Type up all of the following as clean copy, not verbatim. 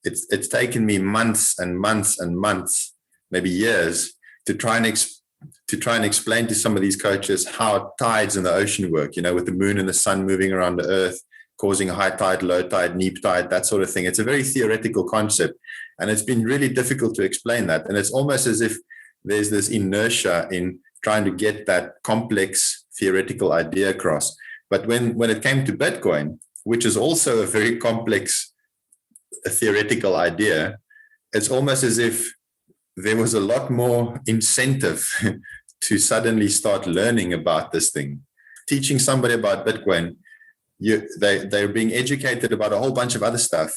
it's taken me months and months and months, maybe years, to try and explain to some of these coaches how tides in the ocean work, with the moon and the sun moving around the earth, causing high tide, low tide, neap tide, that sort of thing. It's a very theoretical concept, and it's been really difficult to explain that. And it's almost as if there's this inertia in trying to get that complex theoretical idea across. But when it came to Bitcoin, which is also a very complex theoretical idea, it's almost as if there was a lot more incentive to suddenly start learning about this thing. Teaching somebody about Bitcoin, they're being educated about a whole bunch of other stuff.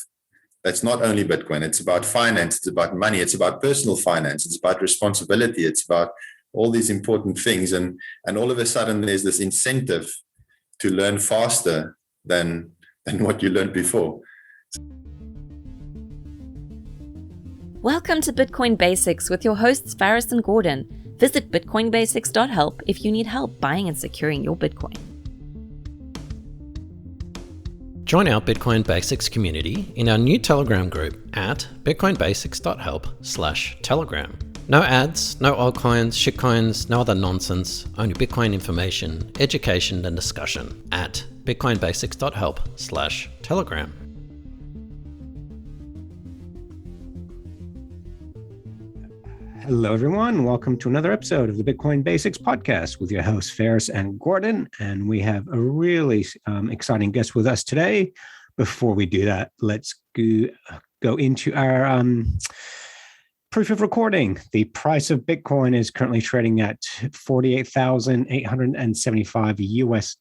That's not only Bitcoin. It's about finance. It's about money. It's about personal finance. It's about responsibility. It's about all these important things. And all of a sudden, there's this incentive to learn faster than what you learned before. Welcome to Bitcoin Basics with your hosts Faris and Gordon. Visit bitcoinbasics.help if you need help buying and securing your Bitcoin. Join our Bitcoin Basics community in our new Telegram group at bitcoinbasics.help/telegram. No ads, no altcoins, shitcoins, no other nonsense, only Bitcoin information, education and discussion at bitcoinbasics.help/telegram. Hello, everyone. Welcome to another episode of the Bitcoin Basics podcast with your hosts, Faris and Gordon. And we have a really exciting guest with us today. Before we do that, let's go into our proof of recording. The price of Bitcoin is currently trading at $48,875 US.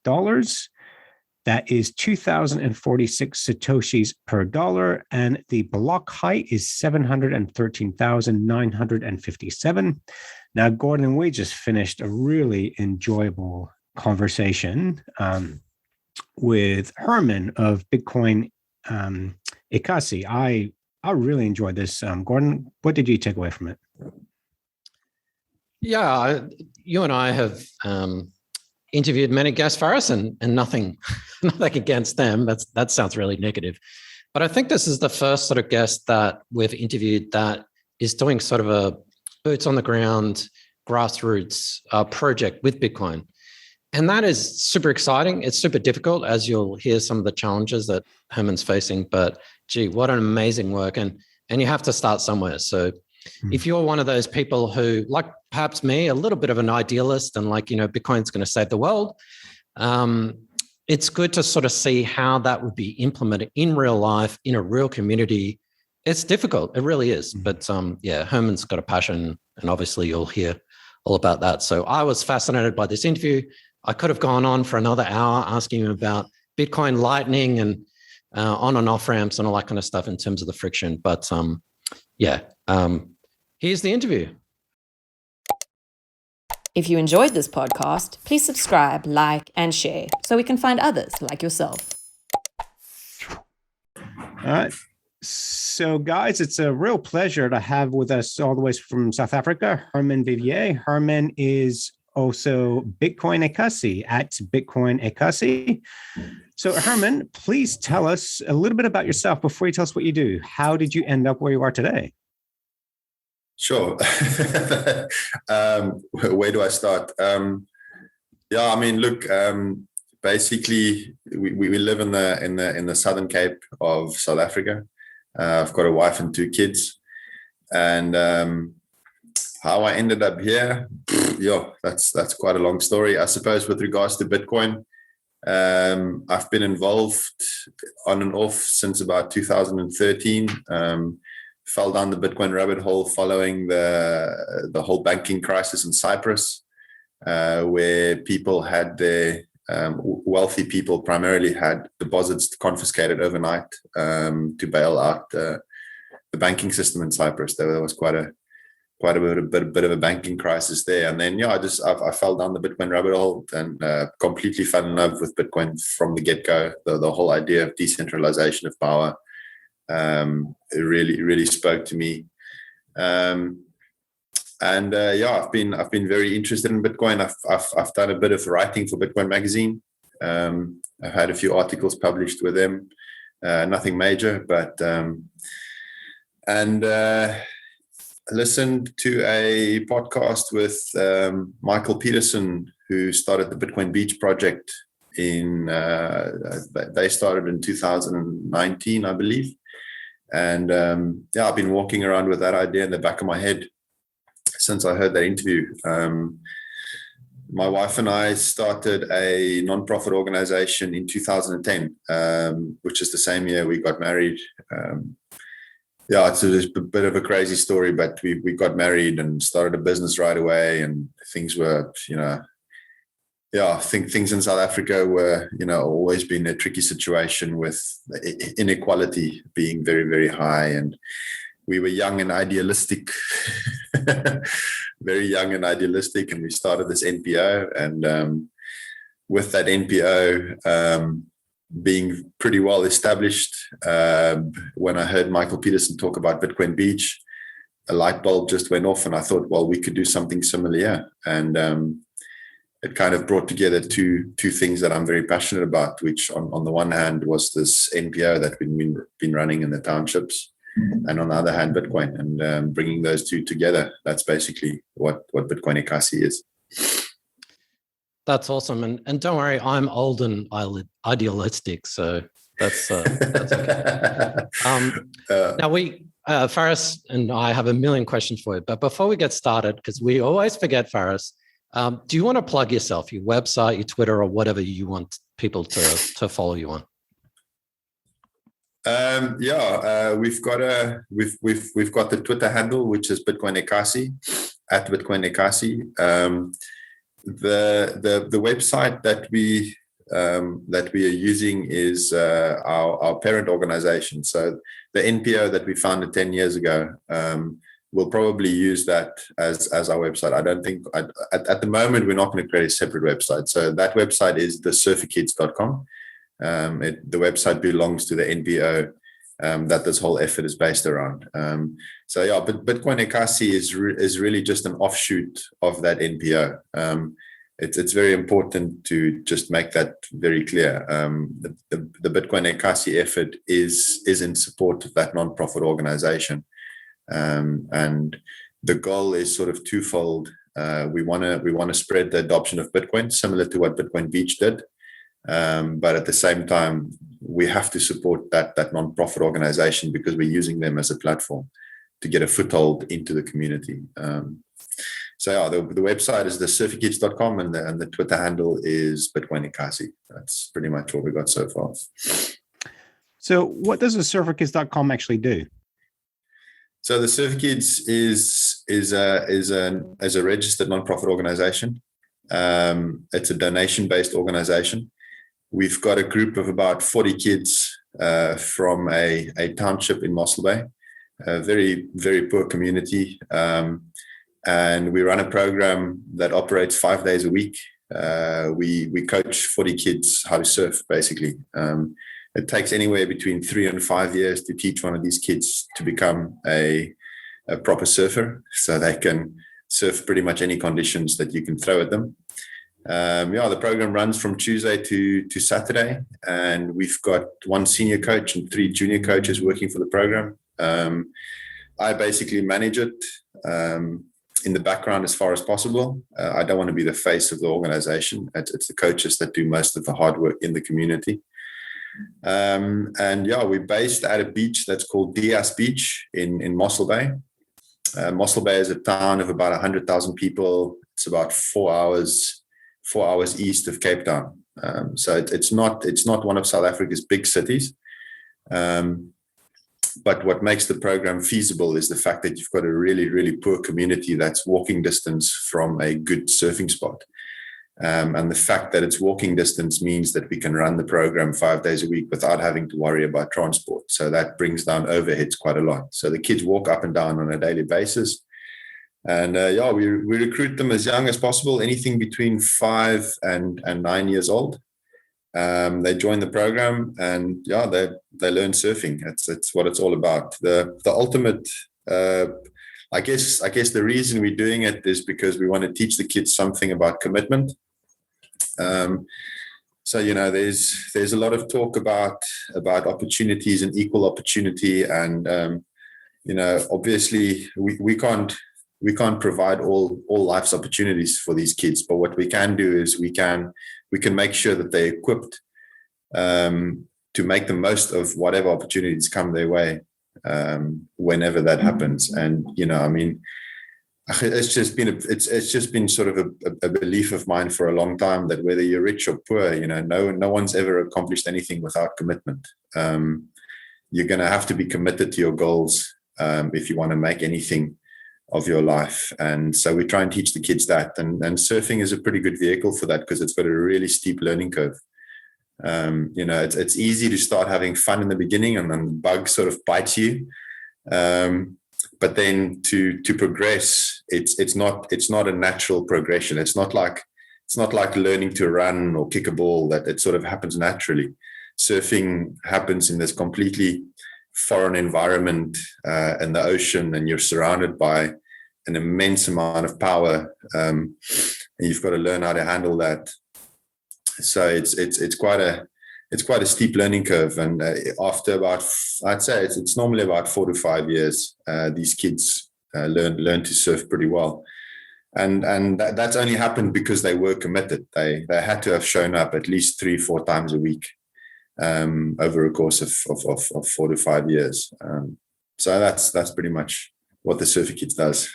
That is 2,046 Satoshis per dollar, and the block height is 713,957. Now, Gordon, we just finished a really enjoyable conversation with Hermann of Bitcoin Ekasi. I really enjoyed this. Gordon, what did you take away from it? Yeah, you and I have interviewed many guests, Faris, and nothing against them. That sounds really negative. But I think this is the first sort of guest that we've interviewed that is doing sort of a boots on the ground, grassroots project with Bitcoin. And that is super exciting. It's super difficult, as you'll hear some of the challenges that Hermann's facing. But gee, what an amazing work. And you have to start somewhere. So if you're one of those people who, like perhaps me, a little bit of an idealist and Bitcoin's going to save the world, it's good to sort of see how that would be implemented in real life, in a real community. It's difficult. It really is. But Hermann's got a passion, and obviously you'll hear all about that. So I was fascinated by this interview. I could have gone on for another hour asking him about Bitcoin Lightning and on and off ramps and all that kind of stuff in terms of the friction. But here's the interview. If you enjoyed this podcast, please subscribe, like, and share so we can find others like yourself. All right. So, guys, it's a real pleasure to have with us all the way from South Africa, Hermann Vivier. Hermann is also Bitcoin Ekasi at Bitcoin Ekasi. So, Hermann, please tell us a little bit about yourself before you tell us what you do. How did you end up where you are today? Sure. Where do I start? Basically, we live in the Southern Cape of South Africa. I've got a wife and two kids, and how I ended up here, that's quite a long story. I suppose with regards to Bitcoin, I've been involved on and off since about 2013. Fell down the Bitcoin rabbit hole following the whole banking crisis in Cyprus, where people had their wealthy people primarily had deposits confiscated overnight to bail out the banking system in Cyprus. There was quite a bit of a banking crisis there, and then I fell down the Bitcoin rabbit hole and completely fell in love with Bitcoin from the get-go. The whole idea of decentralization of power. It really spoke to me, I've been very interested in Bitcoin. I've done a bit of writing for Bitcoin magazine. I've had a few articles published with them, nothing major, but and listened to a podcast with Michael Peterson, who started the Bitcoin Beach project they started in 2019, I believe. And I've been walking around with that idea in the back of my head since I heard that interview. My wife and I started a nonprofit organization in 2010, which is the same year we got married. It's a bit of a crazy story, but we got married and started a business right away, and things were, I think things in South Africa were, always been a tricky situation with inequality being very, very high. And we were young and idealistic, very young and idealistic. And we started this NPO. And with that NPO being pretty well established, when I heard Michael Peterson talk about Bitcoin Beach, a light bulb just went off. And I thought, well, we could do something similar. Yeah. And it kind of brought together two things that I'm very passionate about, which on the one hand was this NPO that we've been running in the townships, and on the other hand, Bitcoin, and bringing those two together. That's basically what Bitcoin Ekasi is. That's awesome. And don't worry, I'm old and idealistic, so that's okay. Now Faris and I have a million questions for you, but before we get started, because we always forget, Faris, do you want to plug yourself, your website, your Twitter, or whatever you want people to follow you on? We've got the Twitter handle, which is Bitcoin Ekasi, at Bitcoin Ekasi. The website that we are using is our parent organization. So the NPO that we founded 10 years ago. We'll probably use that as our website. I don't think at the moment we're not going to create a separate website. So that website is thesurferkids.com. The website belongs to the NPO that this whole effort is based around. But Bitcoin Ekasi is really just an offshoot of that NPO. It's very important to just make that very clear. The Bitcoin Ekasi effort is in support of that nonprofit organization. And the goal is sort of twofold. We want to spread the adoption of Bitcoin, similar to what Bitcoin Beach did. But at the same time, we have to support that nonprofit organization because we're using them as a platform to get a foothold into the community. The website is thesurferkids.com and the Twitter handle is Bitcoin Ekasi. That's pretty much what we got so far. So what does thesurferkids.com actually do? So the Surfer Kids is a registered nonprofit organization. It's a donation-based organization. We've got a group of about 40 kids from a township in Mossel Bay, a very, very poor community. And we run a program that operates 5 days a week. We coach 40 kids how to surf, basically. It takes anywhere between 3 and 5 years to teach one of these kids to become a proper surfer, so they can surf pretty much any conditions that you can throw at them. The program runs from Tuesday to Saturday, and we've got 1 senior coach and 3 junior coaches working for the program. I basically manage it in the background as far as possible. I don't want to be the face of the organization. It's the coaches that do most of the hard work in the community. We're based at a beach that's called Dias Beach in Mossel Bay. Mossel Bay is a town of about 100,000 people. It's about 4 hours east of Cape Town. So it's not one of South Africa's big cities. But what makes the program feasible is the fact that you've got a really, really poor community that's walking distance from a good surfing spot. And the fact that it's walking distance means that we can run the program 5 days a week without having to worry about transport. So that brings down overheads quite a lot. So the kids walk up and down on a daily basis. And we recruit them as young as possible, anything between 5 and 9 years old. They join the program and they learn surfing. It's what it's all about. The ultimate, I guess the reason we're doing it is because we want to teach the kids something about commitment. There's a lot of talk about opportunities and equal opportunity, and obviously we can't provide all life's opportunities for these kids, but what we can do is we can make sure that they're equipped to make the most of whatever opportunities come their way, whenever that happens. And it's just been sort of a belief of mine for a long time that whether you're rich or poor, no one's ever accomplished anything without commitment. You're going to have to be committed to your goals if you want to make anything of your life. And so we try and teach the kids that. And surfing is a pretty good vehicle for that, because it's got a really steep learning curve. It's easy to start having fun in the beginning, and then the bug sort of bites you. But then to progress, it's not a natural progression. It's not like learning to run or kick a ball, that it sort of happens naturally. Surfing happens in this completely foreign environment in the ocean, and you're surrounded by an immense amount of power, and you've got to learn how to handle that. So it's quite a steep learning curve, and after about, I'd say it's normally about 4 to 5 years, these kids learn to surf pretty well, and that's only happened because they were committed. They had to have shown up at least 3-4 times a week over a course of 4 to 5 years. So that's pretty much what the Surfer Kids does.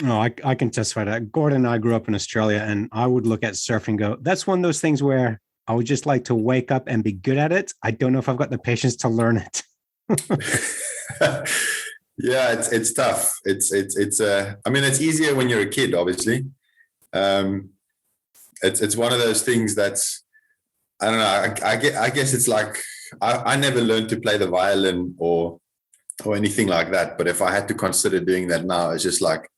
No, I can testify to that. Gordon and I grew up in Australia, and I would look at surfing and go, that's one of those things where I would just like to wake up and be good at it. I don't know if I've got the patience to learn it. Yeah, it's tough. It's it's easier when you're a kid, obviously. It's one of those things that's, I don't know. I guess it's like I never learned to play the violin or anything like that. But if I had to consider doing that now, it's just like,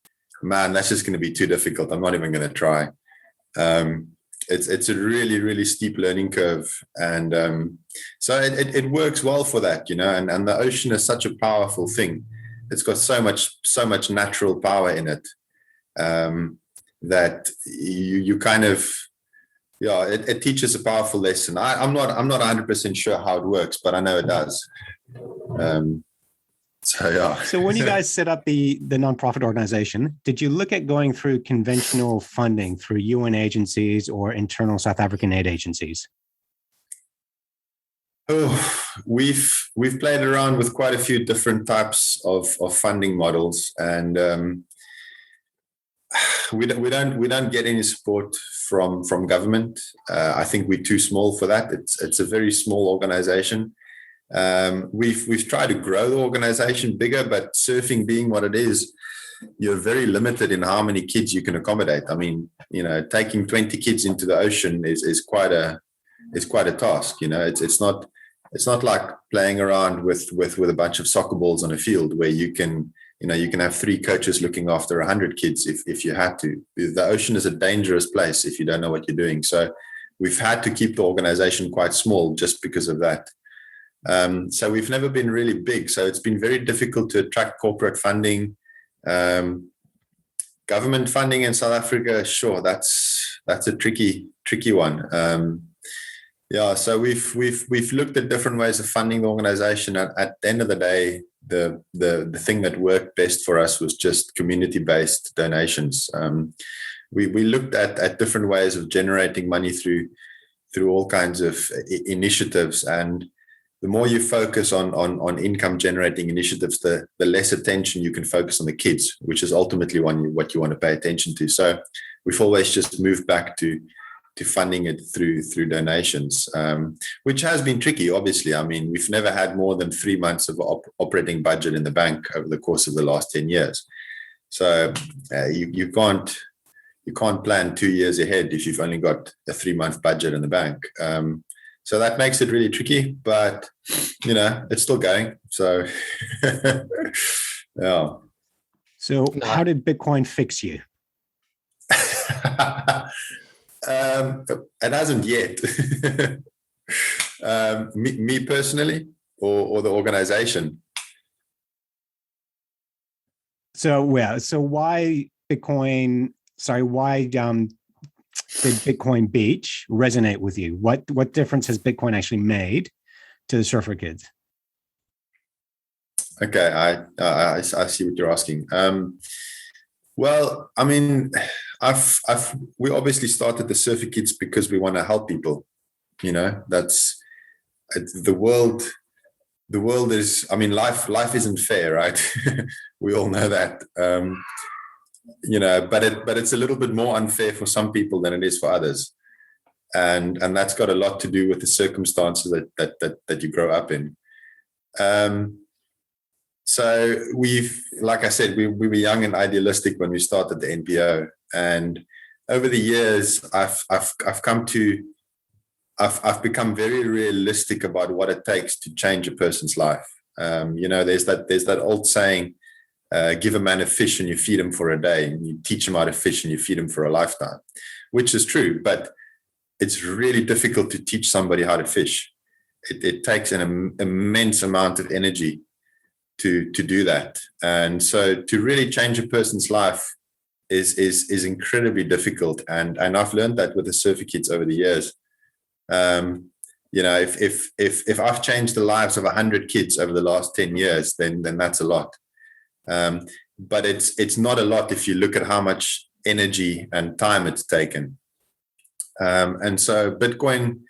man, that's just going to be too difficult. I'm not even going to try. It's a really, really steep learning curve, and so it works well for that, And the ocean is such a powerful thing. It's got so much natural power in it, that you kind of. Yeah, it teaches a powerful lesson. I'm not 100% sure how it works, but I know it does. So yeah. So when you guys set up the nonprofit organization, did you look at going through conventional funding through UN agencies or internal South African aid agencies? Oh, we've played around with quite a few different types of funding models, and we don't get any support from government. I think we're too small for that. It's a very small organization. We've tried to grow the organization bigger, but surfing being what it is, you're very limited in how many kids you can accommodate. I mean, taking 20 kids into the ocean is quite a task. It's not like playing around with a bunch of soccer balls on a field where you can have 3 coaches looking after 100 kids if you had to. The ocean is a dangerous place if you don't know what you're doing. So we've had to keep the organization quite small just because of that. So we've never been really big. So it's been very difficult to attract corporate funding. Government funding in South Africa, sure, that's a tricky one. Yeah, so we've looked at different ways of funding the organization. At the end of the day, the thing that worked best for us was just community-based donations. We looked at different ways of generating money through all kinds of initiatives, and the more you focus on income-generating initiatives, the less attention you can focus on the kids, which is ultimately what you want to pay attention to. So we've always just moved back to funding it through donations, which has been tricky, obviously. I mean, we've never had more than 3 months of operating budget in the bank over the course of the last 10 years. So you can't plan 2 years ahead if you've only got a 3-month budget in the bank. So that makes it really tricky, but it's still going. So yeah. So how did Bitcoin fix you? It hasn't yet. Me personally, or the organization. So why Bitcoin? Sorry, why did Bitcoin Beach resonate with you? What difference has Bitcoin actually made to the surfer kids? Okay, I see what you're asking. Well, I mean, we obviously started the Surfer Kids because we want to help people. You know, that's the world. The world is. I mean, life isn't fair, right? We all know that. You know, but it's a little bit more unfair for some people than it is for others, and that's got a lot to do with the circumstances that you grow up in. So like I said, we were young and idealistic when we started the NPO, and over the years, I've become very realistic about what it takes to change a person's life. You know, there's that old saying, give a man a fish and you feed him for a day, and you teach him how to fish and you feed him for a lifetime, which is true, but it's really difficult to teach somebody how to fish. It takes an immense amount of energy to do that. And so to really change a person's life is incredibly difficult. And I've learned that with the Surfer Kids over the years. You know, if I've changed the lives of 100 kids over the last 10 years, then that's a lot. But it's not a lot if you look at how much energy and time it's taken. And so Bitcoin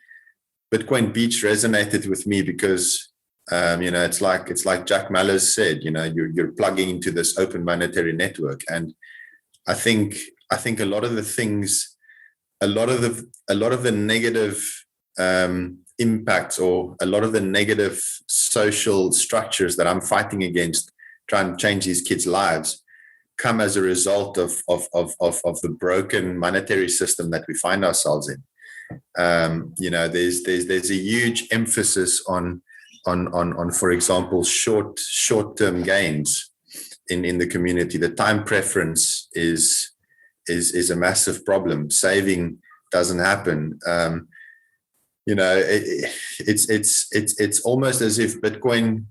Beach resonated with me because you know, it's like Jack Mallers said, you know, you're plugging into this open monetary network. And I think a lot of the things, a lot of the negative impacts, or a lot of the negative social structures that I'm fighting against, trying to change these kids' lives, come as a result of the broken monetary system that we find ourselves in. You know, there's a huge emphasis on, for example, short-term gains in the community. The time preference is a massive problem. Saving doesn't happen. You know, it's almost as if Bitcoin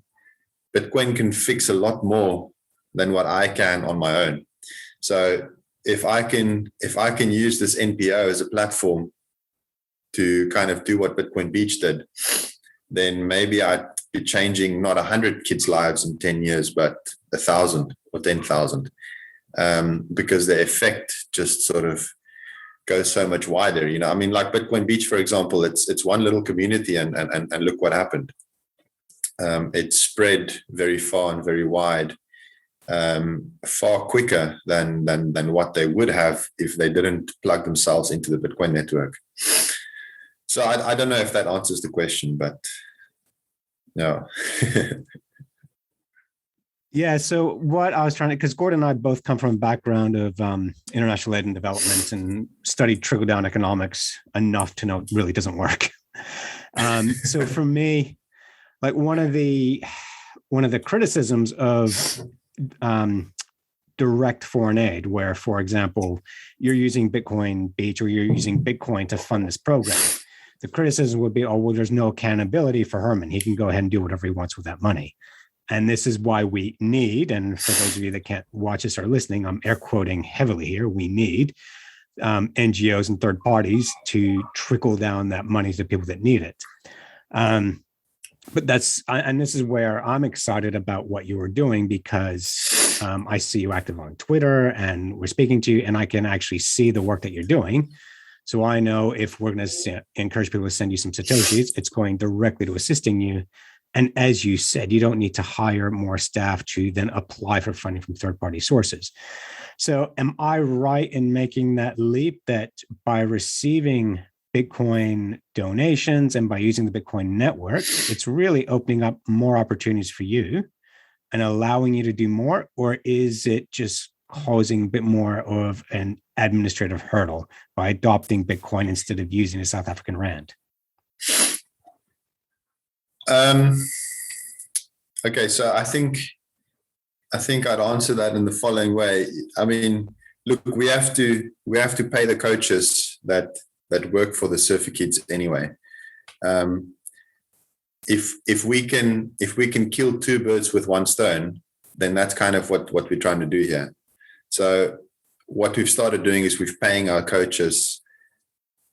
can fix a lot more than what I can on my own. So if I can use this NPO as a platform to kind of do what Bitcoin Beach did, then maybe I'd be changing not 100 kids' lives in 10 years, but 1,000 or 10,000, because the effect just sort of goes so much wider. You know, I mean, like Bitcoin Beach, for example, it's one little community, and look what happened. It spread very far and very wide, far quicker than what they would have if they didn't plug themselves into the Bitcoin network. So I don't know if that answers the question, but no. Yeah. So what I was trying to, because Gordon and I both come from a background of international aid and development, and studied trickle-down economics enough to know it really doesn't work. So for me, like one of the criticisms of direct foreign aid, where, for example, you're using Bitcoin Beach or you're using Bitcoin to fund this program, the criticism would be, oh, well, there's no accountability for Herman. He can go ahead and do whatever he wants with that money. And this is why we need, and for those of you that can't watch us or listening, I'm air quoting heavily here, we need NGOs and third parties to trickle down that money to people that need it. But this is where I'm excited about what you are doing, because I see you active on Twitter and we're speaking to you, and I can actually see the work that you're doing. So I know if we're going to encourage people to send you some Satoshis, it's going directly to assisting you. And as you said, you don't need to hire more staff to then apply for funding from third-party sources. So am I right in making that leap, that by receiving Bitcoin donations and by using the Bitcoin network, it's really opening up more opportunities for you and allowing you to do more? Or is it just causing a bit more of an administrative hurdle by adopting Bitcoin instead of using a South African rand? Okay, so I think I'd answer that in the following way. I mean, look, we have to pay the coaches that work for the Surfer Kids anyway. If we can kill two birds with one stone, then that's kind of what we're trying to do here. So what we've started doing is we're paying our coaches,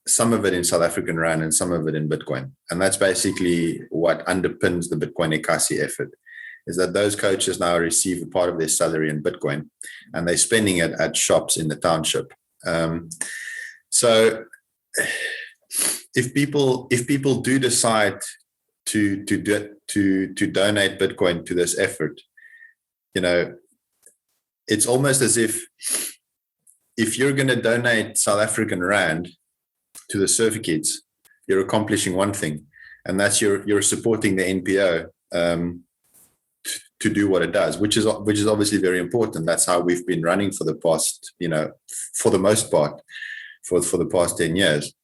some of it in South African rand and some of it in Bitcoin. And that's basically what underpins the Bitcoin Ekasi effort. is that those coaches now receive a part of their salary in Bitcoin, and they're spending it at shops in the township. So if people do decide to donate Bitcoin to this effort, it's almost as if you're going to donate South African Rand to the surfer kids, you're accomplishing one thing, and that's you're supporting the NPO to do what it does, which is obviously very important. That's how we've been running for the past, for the most part, for the past 10 years.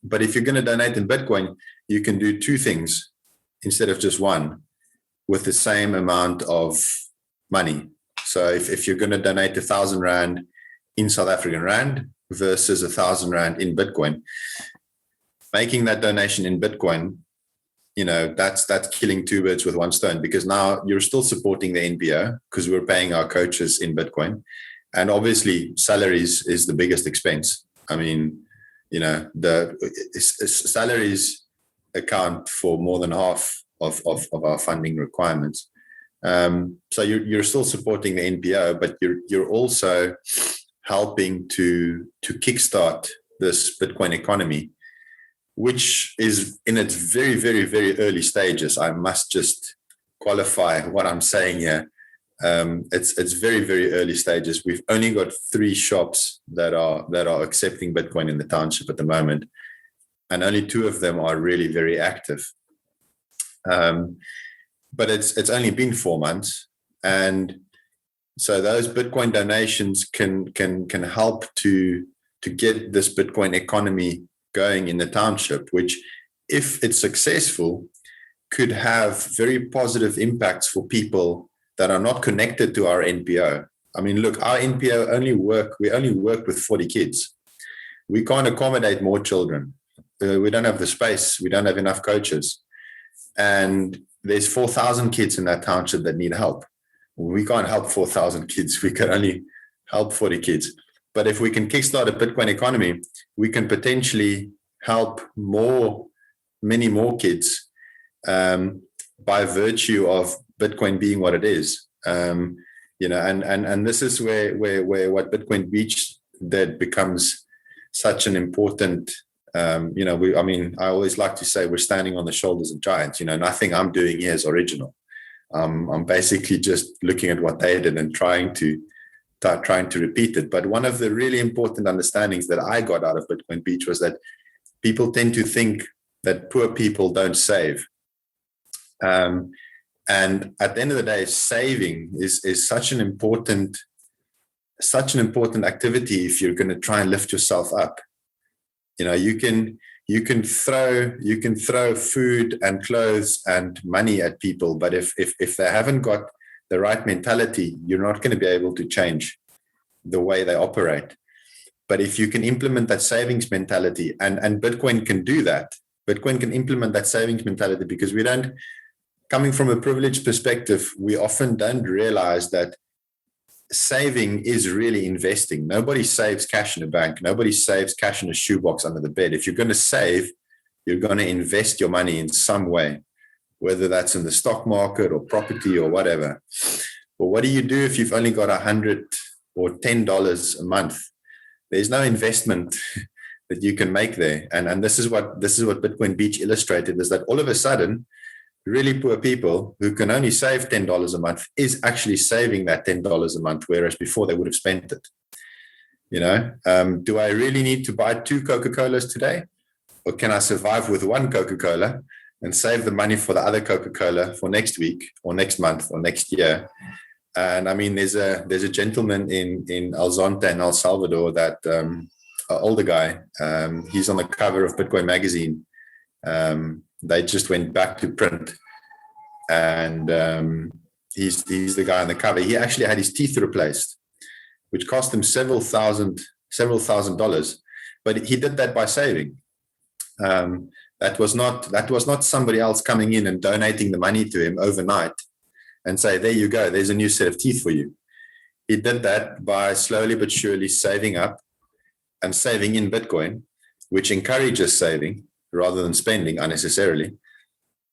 But if you're going to donate in Bitcoin, you can do two things instead of just one with the same amount of money. So if you're going to donate 1,000 Rand in South African Rand versus 1,000 Rand in Bitcoin, making that donation in Bitcoin, that's killing two birds with one stone, because now you're still supporting the NPO because we're paying our coaches in Bitcoin. And obviously salaries is the biggest expense. I mean, the salaries account for more than half of our funding requirements. So you're still supporting the NPO, but you're also helping to kickstart this Bitcoin economy, which is in its very, very, very early stages. I must just qualify what I'm saying here. It's very, very early stages. We've only got 3 shops that are accepting Bitcoin in the township at the moment, and only 2 of them are really very active. But it's only been 4 months, and so those Bitcoin donations can help to get this Bitcoin economy going in the township, which, if it's successful, could have very positive impacts for people that are not connected to our NPO. I mean, look, our NPO we only work with 40 kids. We can't accommodate more children. We don't have the space. We don't have enough coaches. And there's 4,000 kids in that township that need help. We can't help 4,000 kids. We can only help 40 kids. But if we can kickstart a Bitcoin economy, we can potentially help many more kids by virtue of Bitcoin being what it is. And this is where what Bitcoin Beach that becomes such an important. I always like to say we're standing on the shoulders of giants. Nothing I'm doing here is original. I'm basically just looking at what they did and trying to repeat it. But one of the really important understandings that I got out of Bitcoin Beach was that people tend to think that poor people don't save. And at the end of the day, saving is such an important activity if you're going to try and lift yourself up. You can throw food and clothes and money at people, but if they haven't got the right mentality, you're not going to be able to change the way they operate. But if you can implement that savings mentality, and Bitcoin can do that, Bitcoin can implement that savings mentality, because coming from a privileged perspective, we often don't realize that saving is really investing. Nobody saves cash in a bank. Nobody saves cash in a shoebox under the bed. If you're going to save, you're going to invest your money in some way, whether that's in the stock market or property or whatever. But what do you do if you've only got $100 or $10 a month? There's no investment that you can make there. And this is what Bitcoin Beach illustrated, is that all of a sudden, really poor people who can only save $10 a month is actually saving that $10 a month, whereas before they would have spent it. Do I really need to buy 2 Coca-Colas today? Or can I survive with 1 Coca-Cola and save the money for the other Coca-Cola for next week or next month or next year? And I mean, there's a gentleman in El Zonte in El Salvador, that an older guy, he's on the cover of Bitcoin magazine. They just went back to print, and he's the guy on the cover. He actually had his teeth replaced, which cost him several thousand dollars, but he did that by saving. That was not somebody else coming in and donating the money to him overnight and say, there you go, there's a new set of teeth for you. He did that by slowly but surely saving up and saving in Bitcoin, which encourages saving rather than spending unnecessarily.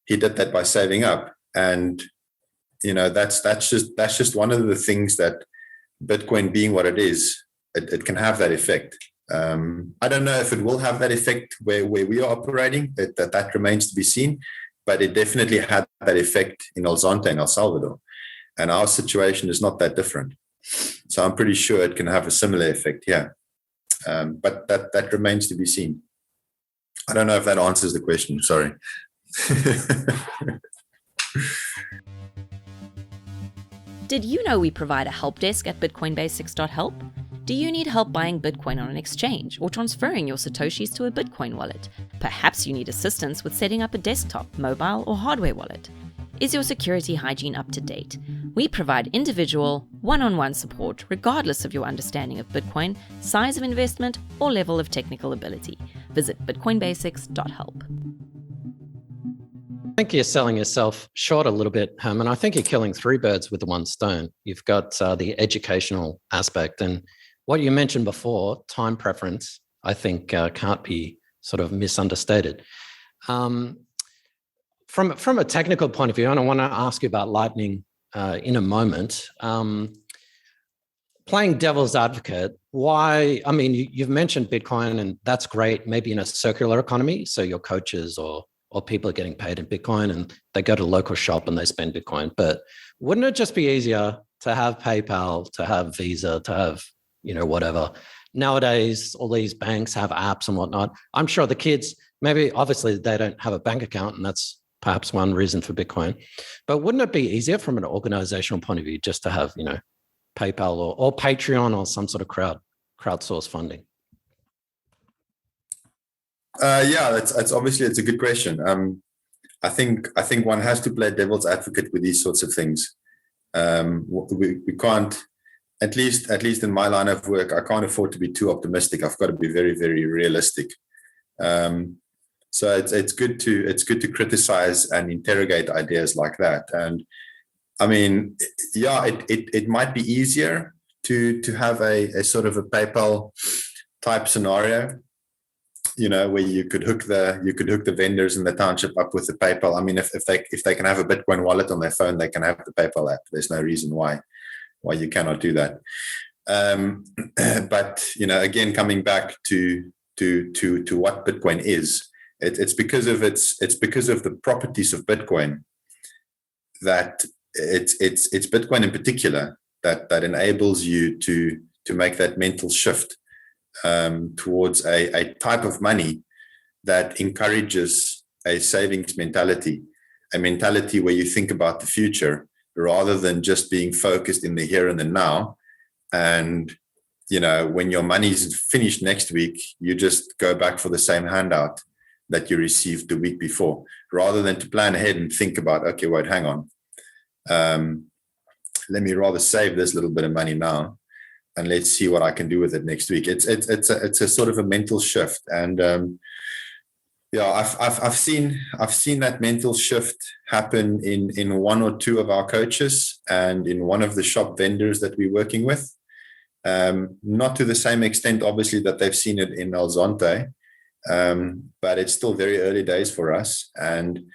He did that by saving up. And that's just one of the things that Bitcoin being what it is, it can have that effect. I don't know if it will have that effect where we are operating. That remains to be seen, but it definitely had that effect in El Zonte and El Salvador, and our situation is not that different. So I'm pretty sure it can have a similar effect here, but that remains to be seen. I don't know if that answers the question. Sorry. Did you know we provide a help desk at bitcoinbasics.help? Do you need help buying Bitcoin on an exchange or transferring your Satoshis to a Bitcoin wallet? Perhaps you need assistance with setting up a desktop, mobile, or hardware wallet. Is your security hygiene up to date? We provide individual, one-on-one support regardless of your understanding of Bitcoin, size of investment, or level of technical ability. Visit bitcoinbasics.help. I think you're selling yourself short a little bit, Herman. I think you're killing three birds with the one stone. You've got the educational aspect, and what you mentioned before, time preference, I think can't be sort of misunderstated. From a technical point of view, and I want to ask you about Lightning in a moment. Playing devil's advocate, why? I mean, you've mentioned Bitcoin, and that's great. Maybe in a circular economy, so your coaches or people are getting paid in Bitcoin and they go to a local shop and they spend Bitcoin. But wouldn't it just be easier to have PayPal, to have Visa, to have, whatever? Nowadays, all these banks have apps and whatnot. I'm sure the kids, maybe obviously they don't have a bank account, and that's perhaps one reason for Bitcoin. But wouldn't it be easier from an organizational point of view just to have, PayPal or Patreon or some sort of crowdsource funding? That's obviously, it's a good question. I think one has to play devil's advocate with these sorts of things. We can't, at least in my line of work, I can't afford to be too optimistic. I've got to be very, very realistic. So it's good to criticize and interrogate ideas like that. And I mean, it might be easier to have a sort of a PayPal type scenario, where you could hook the vendors in the township up with the PayPal. I mean, if they can have a Bitcoin wallet on their phone, they can have the PayPal app. There's no reason why you cannot do that. But again, coming back to what Bitcoin is, it's because of the properties of Bitcoin that it's Bitcoin in particular that enables you to make that mental shift towards a type of money that encourages a savings mentality, a mentality where you think about the future rather than just being focused in the here and the now. And, when your money's finished next week, you just go back for the same handout that you received the week before, rather than to plan ahead and think about, okay, wait, hang on. Let me rather save this little bit of money now, and let's see what I can do with it next week. It's a sort of a mental shift, and I've seen that mental shift happen in one or two of our coaches and in one of the shop vendors that we're working with. Not to the same extent, obviously, that they've seen it in El Zonte, but it's still very early days for us. And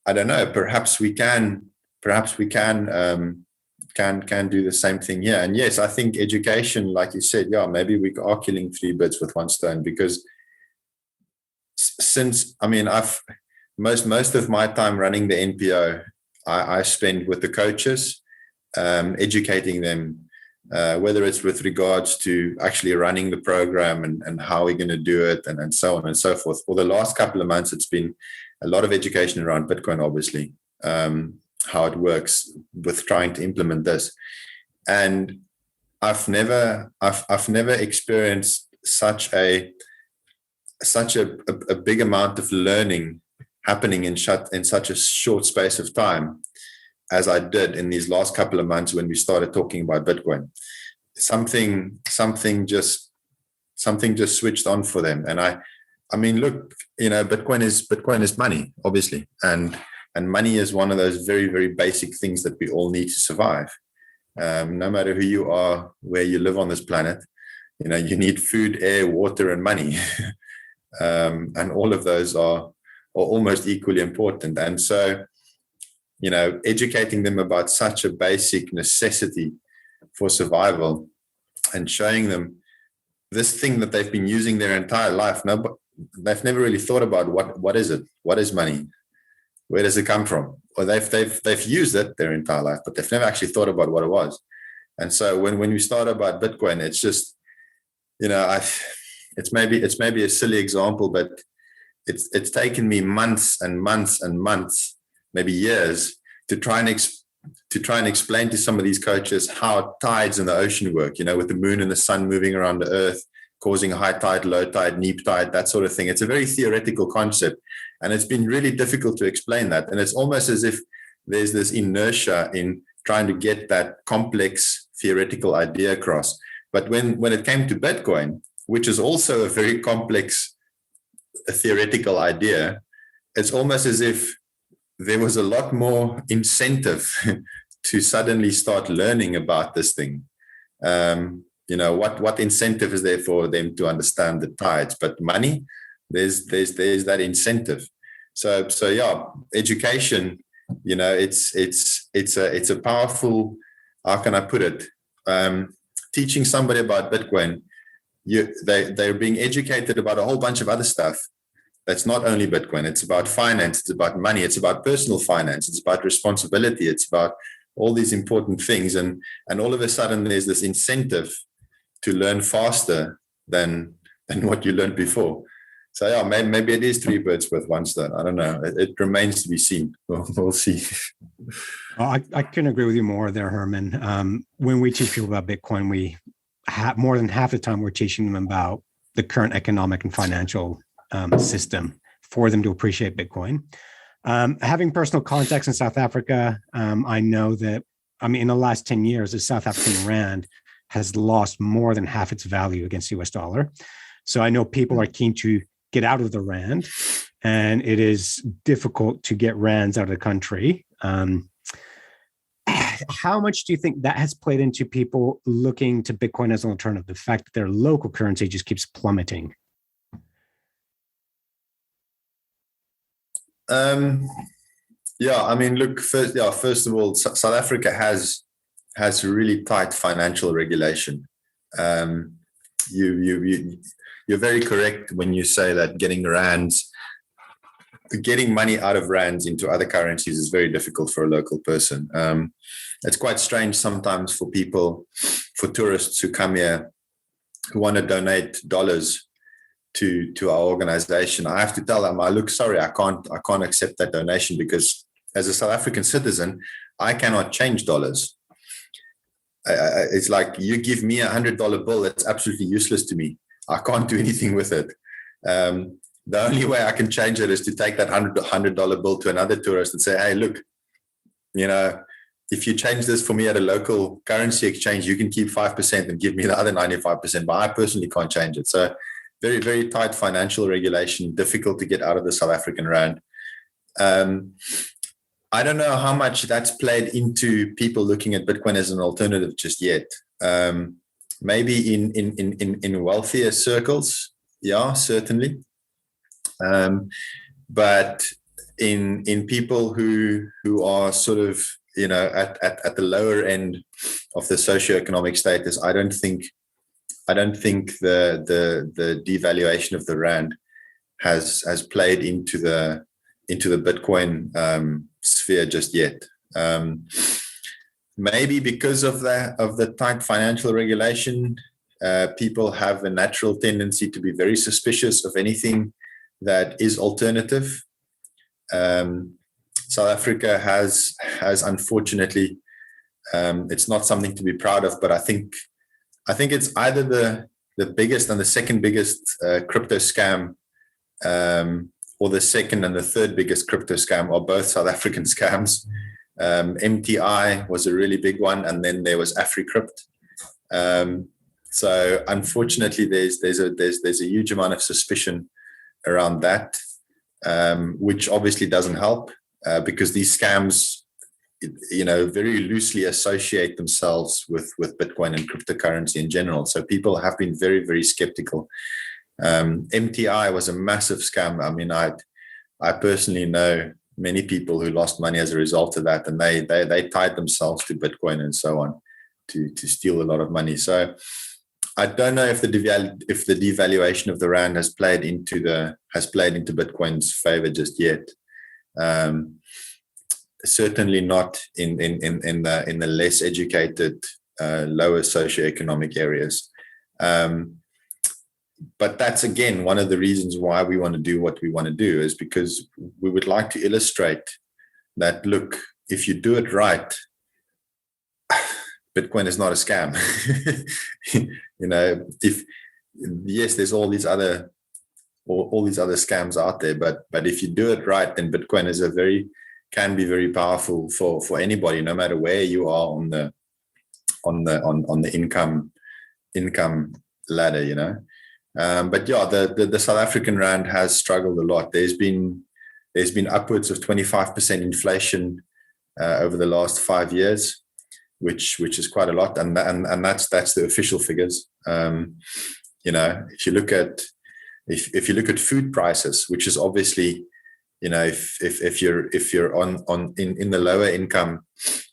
I don't know, perhaps we can do the same thing here. And yes, I think education, like you said, maybe we are killing three birds with one stone, because since, I mean, I've most of my time running the NPO, I spend with the coaches, educating them, whether it's with regards to actually running the program and how we're going to do it, and so on and so forth. For the last couple of months, it's been a lot of education around Bitcoin, obviously, how it works with trying to implement this. And I've never experienced such a big amount of learning happening in such a short space of time as I did in these last couple of months when we started talking about Bitcoin. Something just switched on for them. And I mean, look, Bitcoin is money, obviously, and money is one of those very, very basic things that we all need to survive. No matter who you are, where you live on this planet, you need food, air, water, and money. And all of those are almost equally important. And so educating them about such a basic necessity for survival and showing them this thing that they've been using their entire life. No, they've never really thought about what is it? What is money? Where does it come from? Or they've used it their entire life, but they've never actually thought about what it was. And so when we start about Bitcoin, it's just, it's maybe a silly example, but it's taken me months and months and months, maybe years, to try and explain to some of these coaches how tides in the ocean work, with the moon and the sun moving around the earth, causing high tide, low tide, neap tide, that sort of thing. It's a very theoretical concept, and it's been really difficult to explain that. And it's almost as if there's this inertia in trying to get that complex theoretical idea across. But when it came to Bitcoin, which is also a very complex theoretical idea, it's almost as if there was a lot more incentive to suddenly start learning about this thing. What incentive is there for them to understand the tides? But money, there's that incentive. So yeah, education, it's a powerful, how can I put it? Teaching somebody about Bitcoin, they're being educated about a whole bunch of other stuff. That's not only Bitcoin. It's about finance. It's about money. It's about personal finance. It's about responsibility. It's about all these important things. And all of a sudden, there's this incentive to learn faster than what you learned before. So yeah, maybe it is three birds with one stone. I don't know. It remains to be seen. We'll see. Well, I couldn't agree with you more there, Herman. When we teach people about Bitcoin, we have more than half the time we're teaching them about the current economic and financial system for them to appreciate Bitcoin. Having personal contacts in South Africa, I know that, in the last 10 years, the South African rand has lost more than half its value against the US dollar. So I know people are keen to get out of the rand, and it is difficult to get rands out of the country. How much do you think that has played into people looking to Bitcoin as an alternative? The fact that their local currency just keeps plummeting. Look, first of all, South Africa has really tight financial regulation. You're very correct when you say that getting money out of rands into other currencies is very difficult for a local person. It's quite strange sometimes for tourists who come here who want to donate dollars to our organization. I have to tell them, look, sorry, I can't accept that donation, because as a South African citizen, I cannot change dollars. It's like, you give me $100 bill, that's absolutely useless to me. I can't do anything with it. The only way I can change it is to take that $100 bill to another tourist and say, hey, look, if you change this for me at a local currency exchange, you can keep 5% and give me the other 95%, but I personally can't change it. So very, very tight financial regulation, difficult to get out of the South African rand. I don't know how much that's played into people looking at Bitcoin as an alternative just yet. Maybe in wealthier circles, yeah, certainly. But in people who are sort of, at the lower end of the socioeconomic status, I don't think the devaluation of the rand has played into the Bitcoin sphere just yet. Maybe because of the tight financial regulation, people have a natural tendency to be very suspicious of anything that is alternative. South Africa has unfortunately, it's not something to be proud of, but I think it's either the biggest and the second biggest crypto scam, or the second and the third biggest crypto scam, are both South African scams. MTI was a really big one, and then there was AfriCrypt. So unfortunately, there's a huge amount of suspicion around that, which obviously doesn't help, because these scams, very loosely associate themselves with Bitcoin and cryptocurrency in general. So people have been very, very skeptical. MTI was a massive scam. I mean, I personally know many people who lost money as a result of that, and they tied themselves to Bitcoin and so on to steal a lot of money. So I don't know if the devaluation of the rand has played into Bitcoin's favor just yet. Certainly not in the less educated, lower socioeconomic areas. But that's, again, one of the reasons why we want to do what we want to do, is because we would like to illustrate that, look, if you do it right, Bitcoin is not a scam. Yes, there's all these other scams out there, but if you do it right, then Bitcoin is can be very powerful for anybody, no matter where you are on the income ladder, But yeah, the South African rand has struggled a lot. There's been upwards of 25% inflation over the last 5 years, which is quite a lot, and that's the official figures. If you look at food prices, which is obviously, if you're in the lower income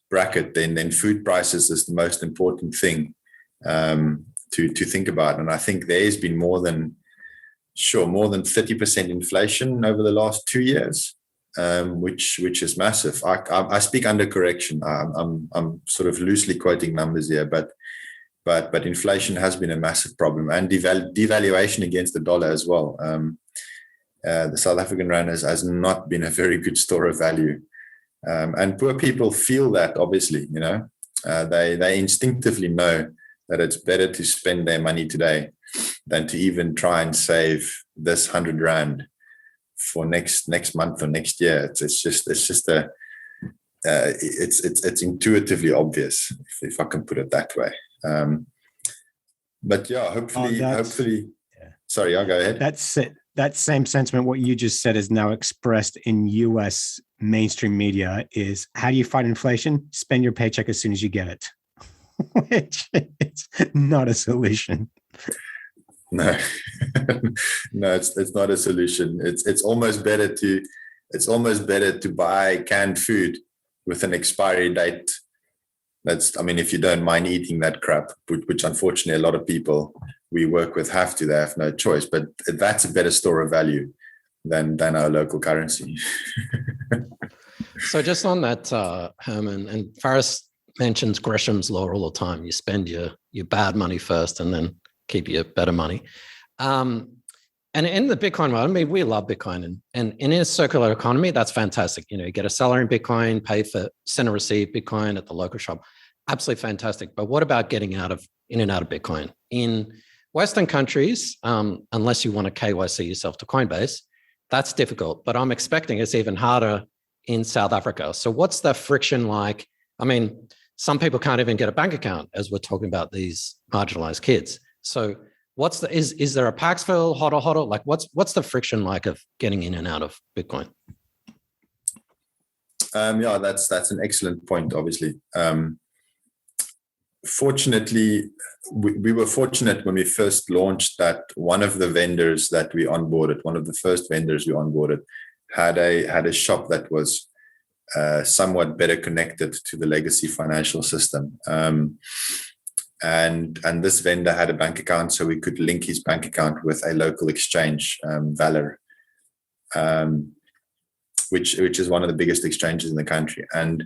bracket, then food prices is the most important thing to think about. And I think there's been more than 30% inflation over the last 2 years, which is massive. I speak under correction. I'm sort of loosely quoting numbers here, but inflation has been a massive problem, and devaluation against the dollar as well. The South African rand has not been a very good store of value, and poor people feel that, obviously. They instinctively know that it's better to spend their money today than to even try and save this 100 rand for next month or next year. It's intuitively obvious, if I can put it that way. But yeah, hopefully. Yeah. Sorry, I'll go ahead. That's it. That same sentiment, what you just said, is now expressed in US mainstream media, is how do you fight inflation? Spend your paycheck as soon as you get it. Which is not a solution. No, it's not a solution. It's almost better to buy canned food with an expiry date. If you don't mind eating that crap, which unfortunately a lot of people we work with they have no choice. But that's a better store of value than our local currency. So just on that, Herman, and Faris mentions Greshams Law all the time. You spend your bad money first and then keep your better money. And in the Bitcoin world, we love Bitcoin. And in a circular economy, that's fantastic. You get a salary in Bitcoin, pay for send and receive Bitcoin at the local shop. Absolutely fantastic. But what about getting in and out of Bitcoin? In Western countries, unless you want to KYC yourself to Coinbase, that's difficult. But I'm expecting it's even harder in South Africa. So what's the friction like? Some people can't even get a bank account, as we're talking about these marginalized kids. So is there a Paxville, hodl? Like what's the friction like of getting in and out of Bitcoin? Yeah, that's an excellent point, obviously. Fortunately, we were fortunate when we first launched that one of the vendors that we onboarded, one of the first vendors we onboarded, had a shop that was somewhat better connected to the legacy financial system. And this vendor had a bank account, so we could link his bank account with a local exchange, Valor, which is one of the biggest exchanges in the country. And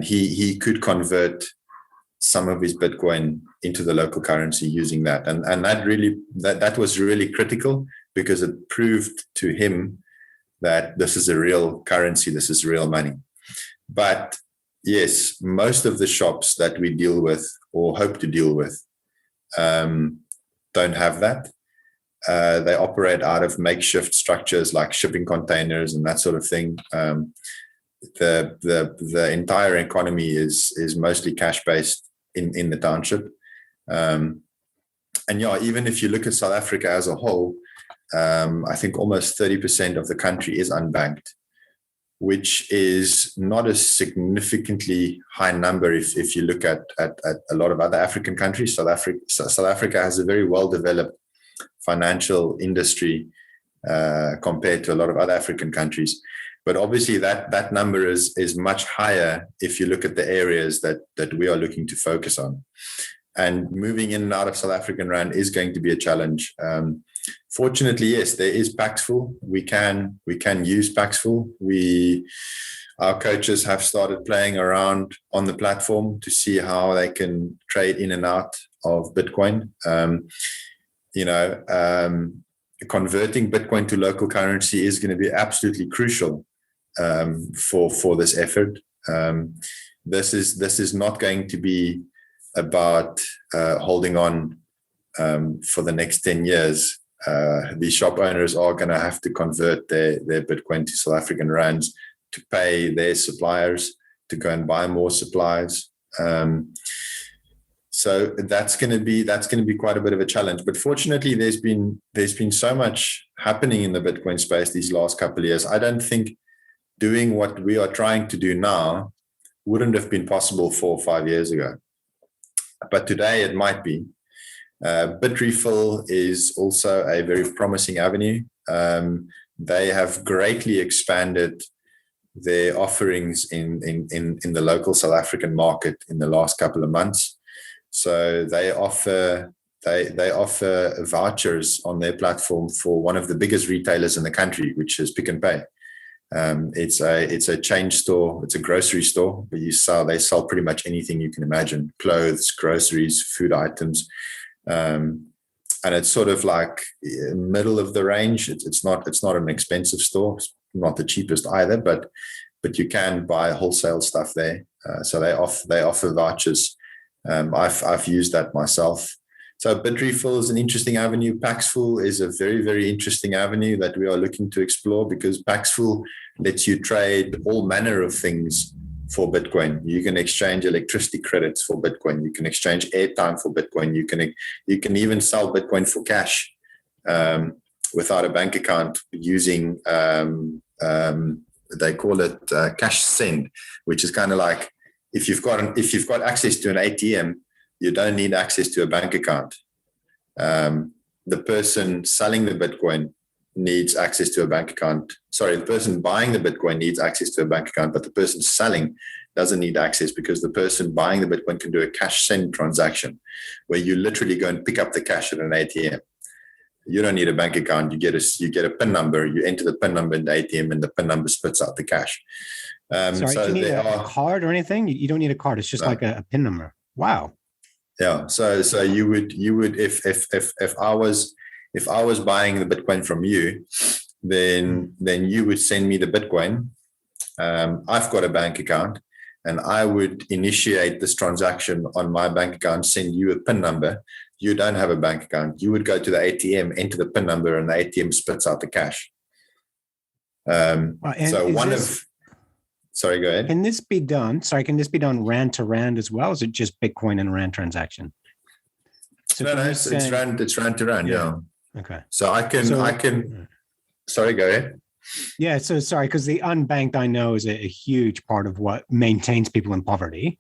he could convert some of his Bitcoin into the local currency using that. And that was really critical, because it proved to him that this is a real currency, this is real money. But yes, most of the shops that we deal with or hope to deal with don't have that. They operate out of makeshift structures like shipping containers and that sort of thing. The entire economy is mostly cash-based in the township. And yeah, even if you look at South Africa as a whole, I think almost 30% of the country is unbanked, which is not a significantly high number if you look at a lot of other African countries. South Africa has a very well-developed financial industry compared to a lot of other African countries. But obviously that number is much higher if you look at the areas that we are looking to focus on. And moving in and out of South African Rand is going to be a challenge. Fortunately, yes, there is Paxful. We can use Paxful. Our coaches have started playing around on the platform to see how they can trade in and out of Bitcoin. Converting Bitcoin to local currency is going to be absolutely crucial for this effort. This is not going to be about holding on for the next 10 years. These shop owners are going to have to convert their Bitcoin to South African rands to pay their suppliers to go and buy more supplies. So that's going to be quite a bit of a challenge. But fortunately, there's been so much happening in the Bitcoin space these last couple of years. I don't think doing what we are trying to do now wouldn't have been possible 4 or 5 years ago. But today it might be. Bitrefill is also a very promising avenue. They have greatly expanded their offerings in the local South African market in the last couple of months. So they offer vouchers on their platform for one of the biggest retailers in the country, which is Pick n Pay. It's a chain store. It's a grocery store, but they sell pretty much anything you can imagine: clothes, groceries, food items, and it's sort of like middle of the range. It's not an expensive store. It's not the cheapest either, but you can buy wholesale stuff there. So they offer vouchers. I've used that myself. So Bitrefill is an interesting avenue. Paxful is a very, very interesting avenue that we are looking to explore, because Paxful lets you trade all manner of things for Bitcoin. You can exchange electricity credits for Bitcoin. You can exchange airtime for Bitcoin. You can even sell Bitcoin for cash without a bank account using they call it cash send, which is kind of like if you've got access to an ATM, you don't need access to a bank account. The person selling the Bitcoin needs access to a bank account. Sorry, the person buying the Bitcoin needs access to a bank account, but the person selling doesn't need access, because the person buying the Bitcoin can do a cash send transaction where you literally go and pick up the cash at an ATM. You don't need a bank account. You get a PIN number. You enter the PIN number in the ATM, and the PIN number spits out the cash. Sorry, so do you need a card or anything? You don't need a card. It's just like a PIN number. Wow. Yeah. So you would if I was buying the Bitcoin from you, then you would send me the Bitcoin. I've got a bank account, and I would initiate this transaction on my bank account, send you a PIN number. You don't have a bank account. You would go to the ATM, enter the PIN number, and the ATM spits out the cash. Sorry, go ahead. Can this be done? Can this be done rand to rand as well? Or is it just Bitcoin and rand transaction? So it's rand to rand. Yeah. Okay. So I can. Sorry, go ahead. Yeah. So sorry, because the unbanked, I know, is a huge part of what maintains people in poverty.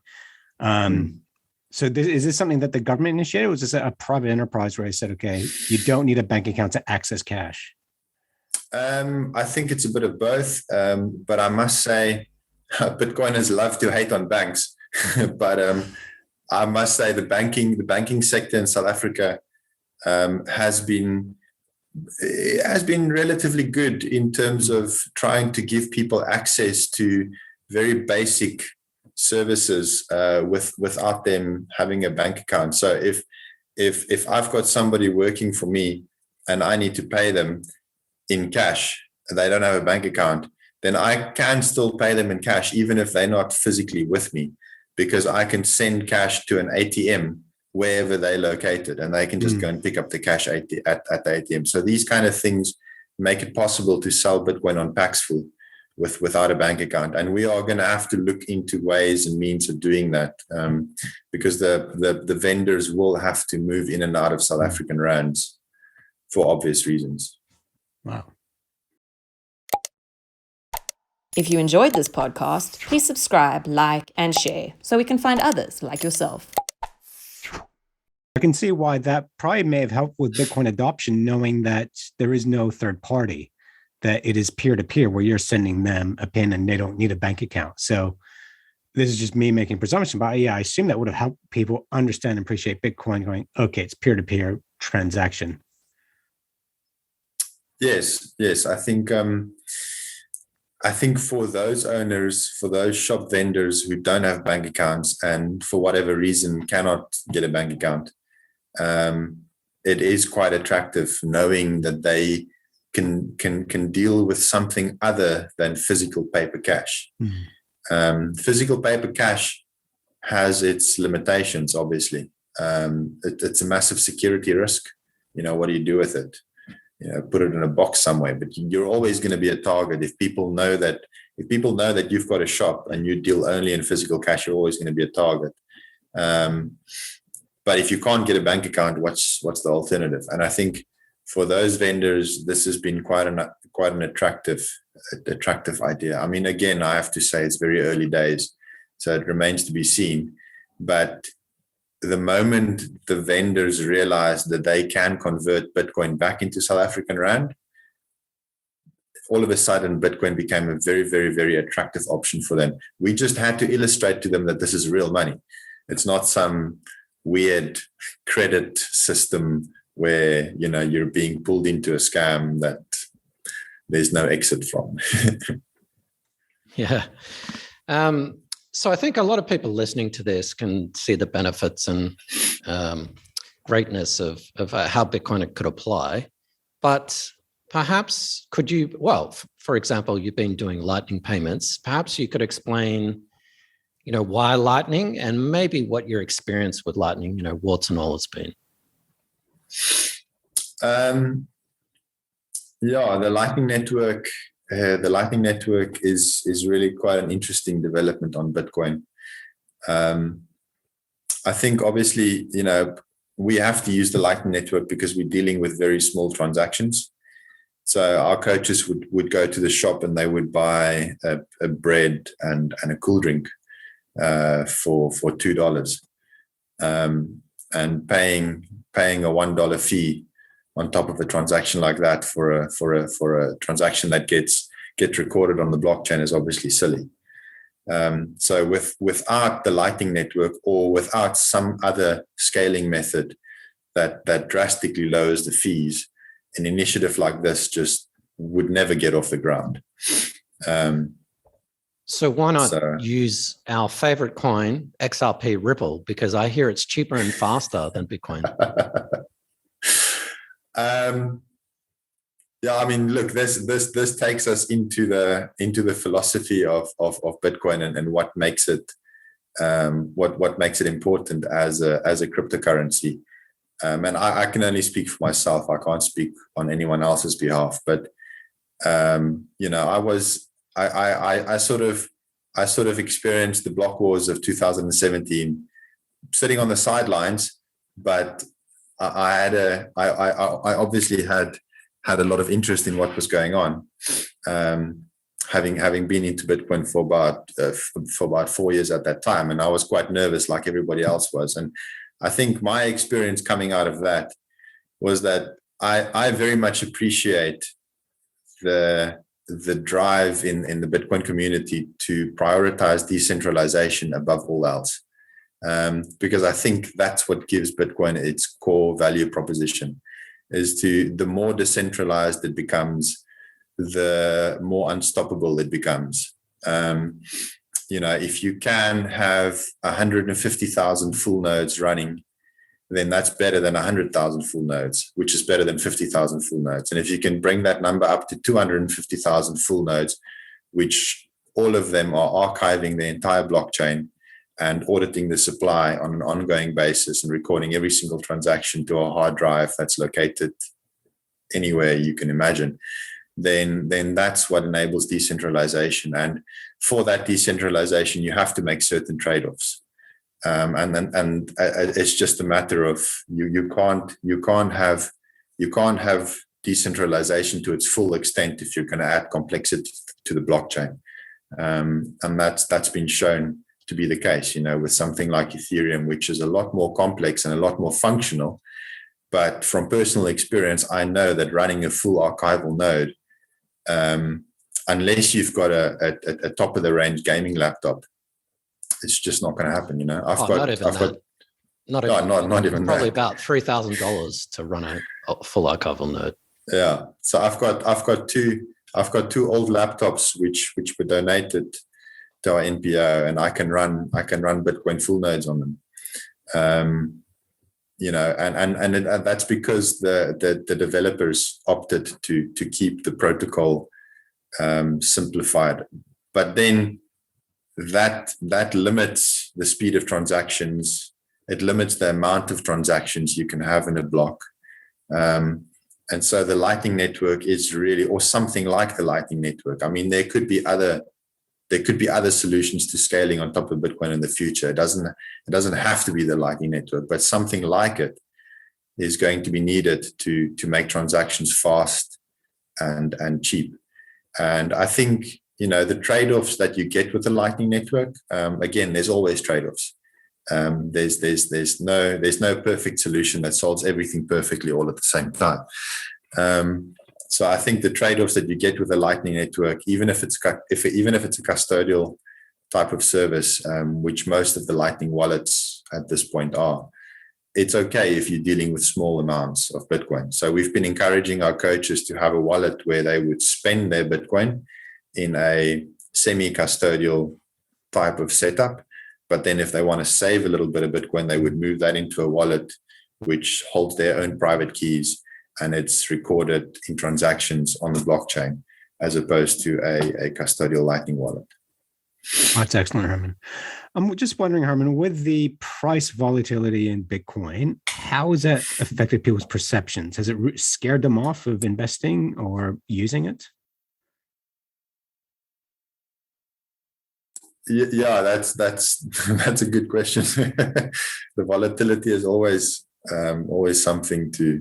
So is this something that the government initiated, or was this a private enterprise where they said, okay, you don't need a bank account to access cash? I think it's a bit of both. But I must say, Bitcoiners love to hate on banks. But I must say the banking sector in South Africa has been relatively good in terms of trying to give people access to very basic services without them having a bank account. So if I've got somebody working for me and I need to pay them in cash, they don't have a bank account, then I can still pay them in cash even if they're not physically with me, because I can send cash to an ATM wherever they're located, and they can just go and pick up the cash at the ATM. So these kind of things make it possible to sell Bitcoin on Paxful without a bank account. And we are going to have to look into ways and means of doing that, because the vendors will have to move in and out of South African rands for obvious reasons. Wow. If you enjoyed this podcast, please subscribe, like, and share so we can find others like yourself. I can see why that probably may have helped with Bitcoin adoption, knowing that there is no third party that it is peer-to-peer where you're sending them a pin and they don't need a bank account. So this is just me making presumption, but yeah, I assume that would have helped people understand and appreciate Bitcoin going, okay, it's peer-to-peer transaction. Yes. I think for those owners, for those shop vendors who don't have bank accounts and for whatever reason cannot get a bank account, it is quite attractive knowing that they can deal with something other than physical paper cash. Physical paper cash has its limitations, obviously. It's a massive security risk. What do you do with it? Put it in a box somewhere, but you're always going to be a target. If people know that you've got a shop and you deal only in physical cash, you're always going to be a target. But if you can't get a bank account, what's the alternative? And I think for those vendors, this has been quite an attractive idea. I mean, again, I have to say it's very early days, so it remains to be seen. But the moment the vendors realized that they can convert Bitcoin back into South African Rand, all of a sudden Bitcoin became a very, very, very attractive option for them. We just had to illustrate to them that this is real money. It's not some weird credit system where, you're being pulled into a scam that there's no exit from. Yeah. So I think a lot of people listening to this can see the benefits and greatness of how Bitcoin could apply. But perhaps could you, for example, you've been doing Lightning payments. Perhaps you could explain, why Lightning and maybe what your experience with Lightning, warts and all has been. The Lightning Network. The Lightning Network is really quite an interesting development on Bitcoin. I think obviously, we have to use the Lightning Network because we're dealing with very small transactions. So our coaches would go to the shop and they would buy a bread and a cool drink for $2, and paying a $1 fee on top of a transaction like that for a transaction that gets recorded on the blockchain is obviously silly. So without the Lightning Network or without some other scaling method that drastically lowers the fees, an initiative like this just would never get off the ground. So why not use our favorite coin, XRP Ripple, because I hear it's cheaper and faster than Bitcoin. I mean, look, this takes us into the philosophy of Bitcoin and what makes it important as a cryptocurrency. And I can only speak for myself. I can't speak on anyone else's behalf. But I sort of experienced the block wars of 2017, sitting on the sidelines, but I obviously had a lot of interest in what was going on, having been into Bitcoin for about 4 years at that time, and I was quite nervous, like everybody else was. And I think my experience coming out of that was that I very much appreciate the drive in the Bitcoin community to prioritize decentralization above all else. Because I think that's what gives Bitcoin its core value proposition, is the more decentralized it becomes, the more unstoppable it becomes. If you can have 150,000 full nodes running, then that's better than 100,000 full nodes, which is better than 50,000 full nodes. And if you can bring that number up to 250,000 full nodes, which all of them are archiving the entire blockchain and auditing the supply on an ongoing basis and recording every single transaction to a hard drive that's located anywhere you can imagine, then that's what enables decentralization. And for that decentralization, you have to make certain trade-offs. And it's just a matter of you can't have decentralization to its full extent if you're going to add complexity to the blockchain. And that's been shown to be the case, with something like Ethereum, which is a lot more complex and a lot more functional. But from personal experience, I know that running a full archival node unless you've got a top of the range gaming laptop, it's just not going to happen. You know, Not even probably that. about $3,000 to run a full archival node. Yeah. So I've got two old laptops which were donated to our NPO, and I can run Bitcoin full nodes on them. You know, and that's because the developers opted to keep the protocol simplified. But then that limits the speed of transactions. It limits the amount of transactions you can have in a block. And so the Lightning Network is really, or something like the Lightning Network. I mean, there could be other solutions to scaling on top of Bitcoin in the future. It doesn't have to be the Lightning Network, but something like it is going to be needed to make transactions fast and cheap. And I think, you know, the trade-offs that you get with the Lightning Network, again, there's always trade-offs. There's no perfect solution that solves everything perfectly all at the same time. So I think the trade-offs that you get with a Lightning Network, even if it's a custodial type of service, which most of the Lightning wallets at this point are, it's okay if you're dealing with small amounts of Bitcoin. So we've been encouraging our coaches to have a wallet where they would spend their Bitcoin in a semi-custodial type of setup. But then if they want to save a little bit of Bitcoin, they would move that into a wallet which holds their own private keys, and it's recorded in transactions on the blockchain as opposed to a custodial Lightning wallet. That's excellent, Hermann. I'm just wondering, Hermann, with the price volatility in Bitcoin, how has that affected people's perceptions? Has it scared them off of investing or using it? Yeah, that's a good question. The volatility is always something to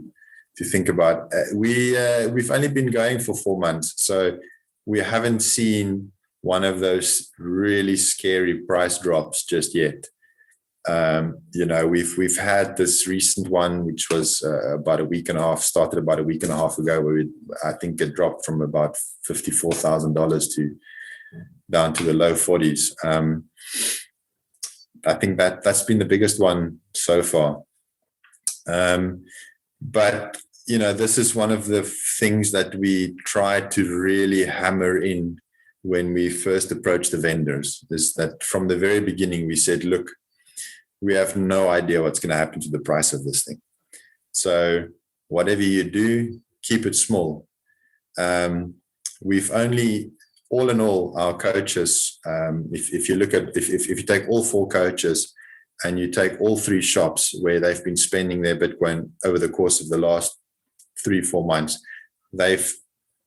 think about. We've only been going for 4 months, so we haven't seen one of those really scary price drops just yet. You know, we've had this recent one, which was started about a week and a half ago, where I think it dropped from about $54,000 to down to the low 40s. I think that's been the biggest one so far. But, you know, this is one of the things that we try to really hammer in when we first approached the vendors, is that from the very beginning, we said, look, we have no idea what's going to happen to the price of this thing. So whatever you do, keep it small. We've only, all in all, our coaches, if you take all 4 coaches and you take all 3 shops where they've been spending their Bitcoin over the course of the last 3-4 months,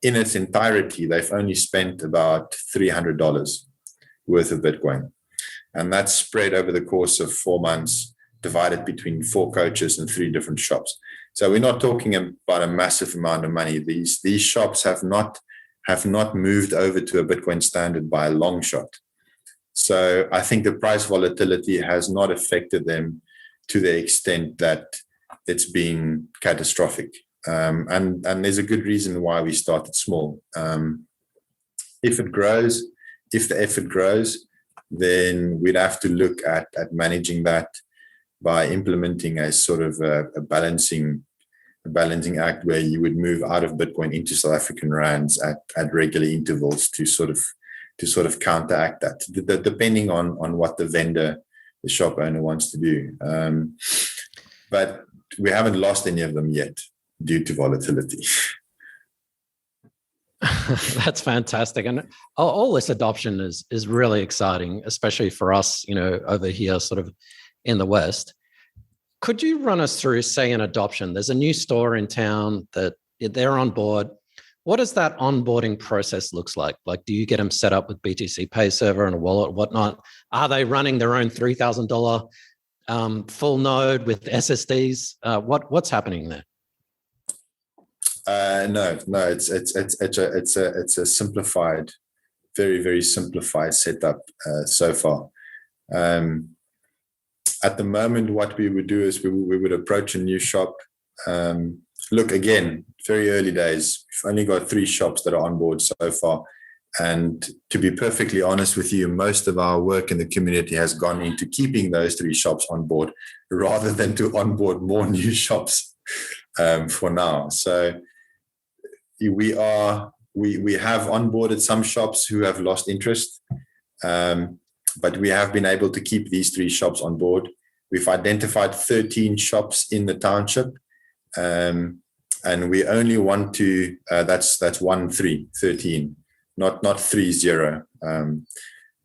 in its entirety, they've only spent about $300 worth of Bitcoin. And that's spread over the course of 4 months, divided between 4 coaches and 3 different shops. So we're not talking about a massive amount of money. These shops have not moved over to a Bitcoin standard by a long shot. So I think the price volatility has not affected them to the extent that it's been catastrophic. And there's a good reason why we started small. If the effort grows, then we'd have to look at managing that by implementing a sort of a balancing act where you would move out of Bitcoin into South African rands at regular intervals to sort of counteract that, depending on what the shop owner wants to do. But we haven't lost any of them yet due to volatility. That's fantastic. And all this adoption is really exciting, especially for us, you know, over here sort of in the West. Could you run us through, say, an adoption? There's a new store in town that they're on board. What does that onboarding process looks like? Like, do you get them set up with BTC Pay Server and a wallet, whatnot? Are they running their own $3,000 full node with SSDs? What's happening there? No. It's a simplified, very, very simplified setup so far. At the moment, what we would do is we would approach a new shop look, again, very early days. We've only got 3 shops that are on board so far. And to be perfectly honest with you, most of our work in the community has gone into keeping those 3 shops on board rather than to onboard more new shops for now. So we have onboarded some shops who have lost interest, but we have been able to keep these 3 shops on board. We've identified 13 shops in the township, and we only want to, that's 13, not 30.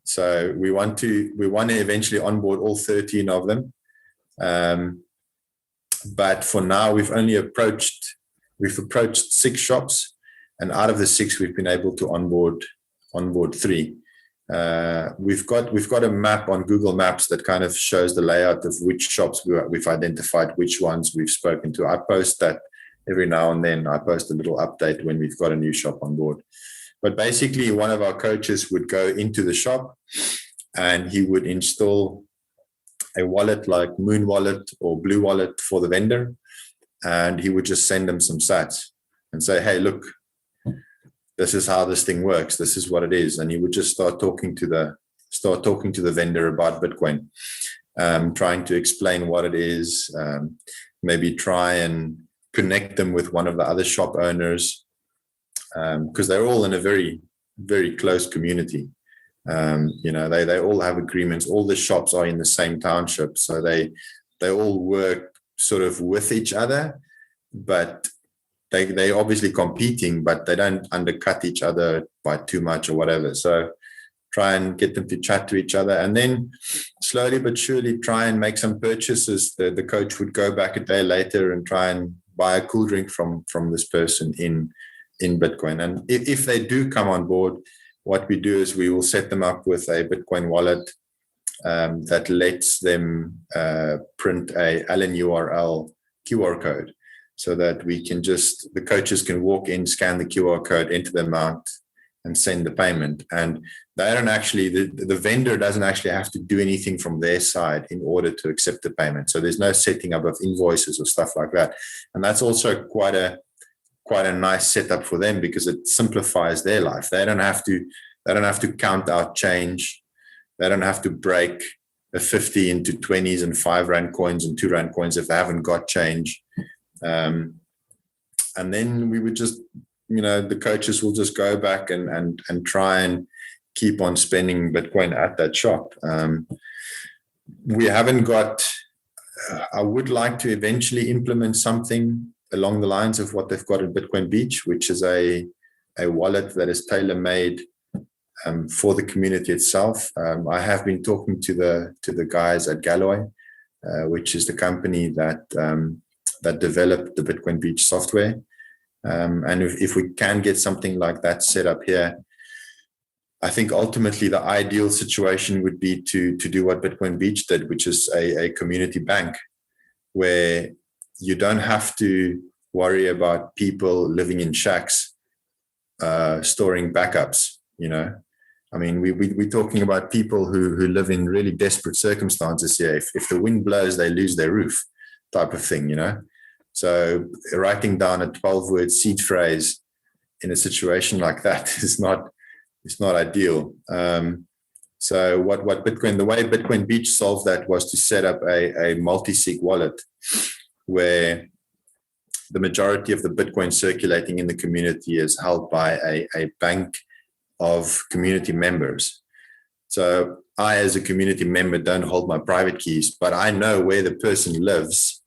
So we want to eventually onboard all 13 of them. But for now, we've approached 6 shops, and out of the 6, we've been able to onboard 3. We've got a map on Google Maps that kind of shows the layout of which shops we've identified, which ones we've spoken to. I post that every now and then. I post a little update when we've got a new shop on board. But basically, one of our coaches would go into the shop and he would install a wallet like Moon Wallet or Blue Wallet for the vendor, and he would just send them some sats and say, hey, look, this is how this thing works. This is what it is. And he would just start talking to the vendor about Bitcoin, trying to explain what it is, maybe try and connect them with one of the other shop owners, because they're all in a very, very close community. They all have agreements. All the shops are in the same township, so they all work sort of with each other, but they're obviously competing, but they don't undercut each other by too much or whatever. So try and get them to chat to each other, and then slowly but surely try and make some purchases. The coach would go back a day later and try and buy a cool drink from this person in Bitcoin. And if they do come on board, what we do is we will set them up with a Bitcoin wallet that lets them print a LNURL QR code, so that the coaches can walk in, scan the QR code, enter the amount, and send the payment. And they don't actually, the vendor doesn't actually have to do anything from their side in order to accept the payment. So there's no setting up of invoices or stuff like that. And that's also quite a nice setup for them, because it simplifies their life. They don't have to count out change. They don't have to break a 50 into 20s and 5 Rand coins and 2 Rand coins if they haven't got change. And then we would just, the coaches will just go back and try and keep on spending Bitcoin at that shop. We haven't got, I would like to eventually implement something along the lines of what they've got at Bitcoin Beach, which is a wallet that is tailor-made for the community itself. I have been talking to the guys at Galloy, which is the company that developed the Bitcoin Beach software. And if we can get something like that set up here, I think ultimately the ideal situation would be to do what Bitcoin Beach did, which is a community bank, where you don't have to worry about people living in shacks storing backups. I mean, we're talking about people who live in really desperate circumstances here. If the wind blows, they lose their roof, type of thing. So writing down a 12-word seed phrase in a situation like that is not ideal. So the way Bitcoin Beach solved that was to set up a multi-sig wallet, where the majority of the Bitcoin circulating in the community is held by a bank of community members. So I, as a community member, don't hold my private keys, but I know where the person lives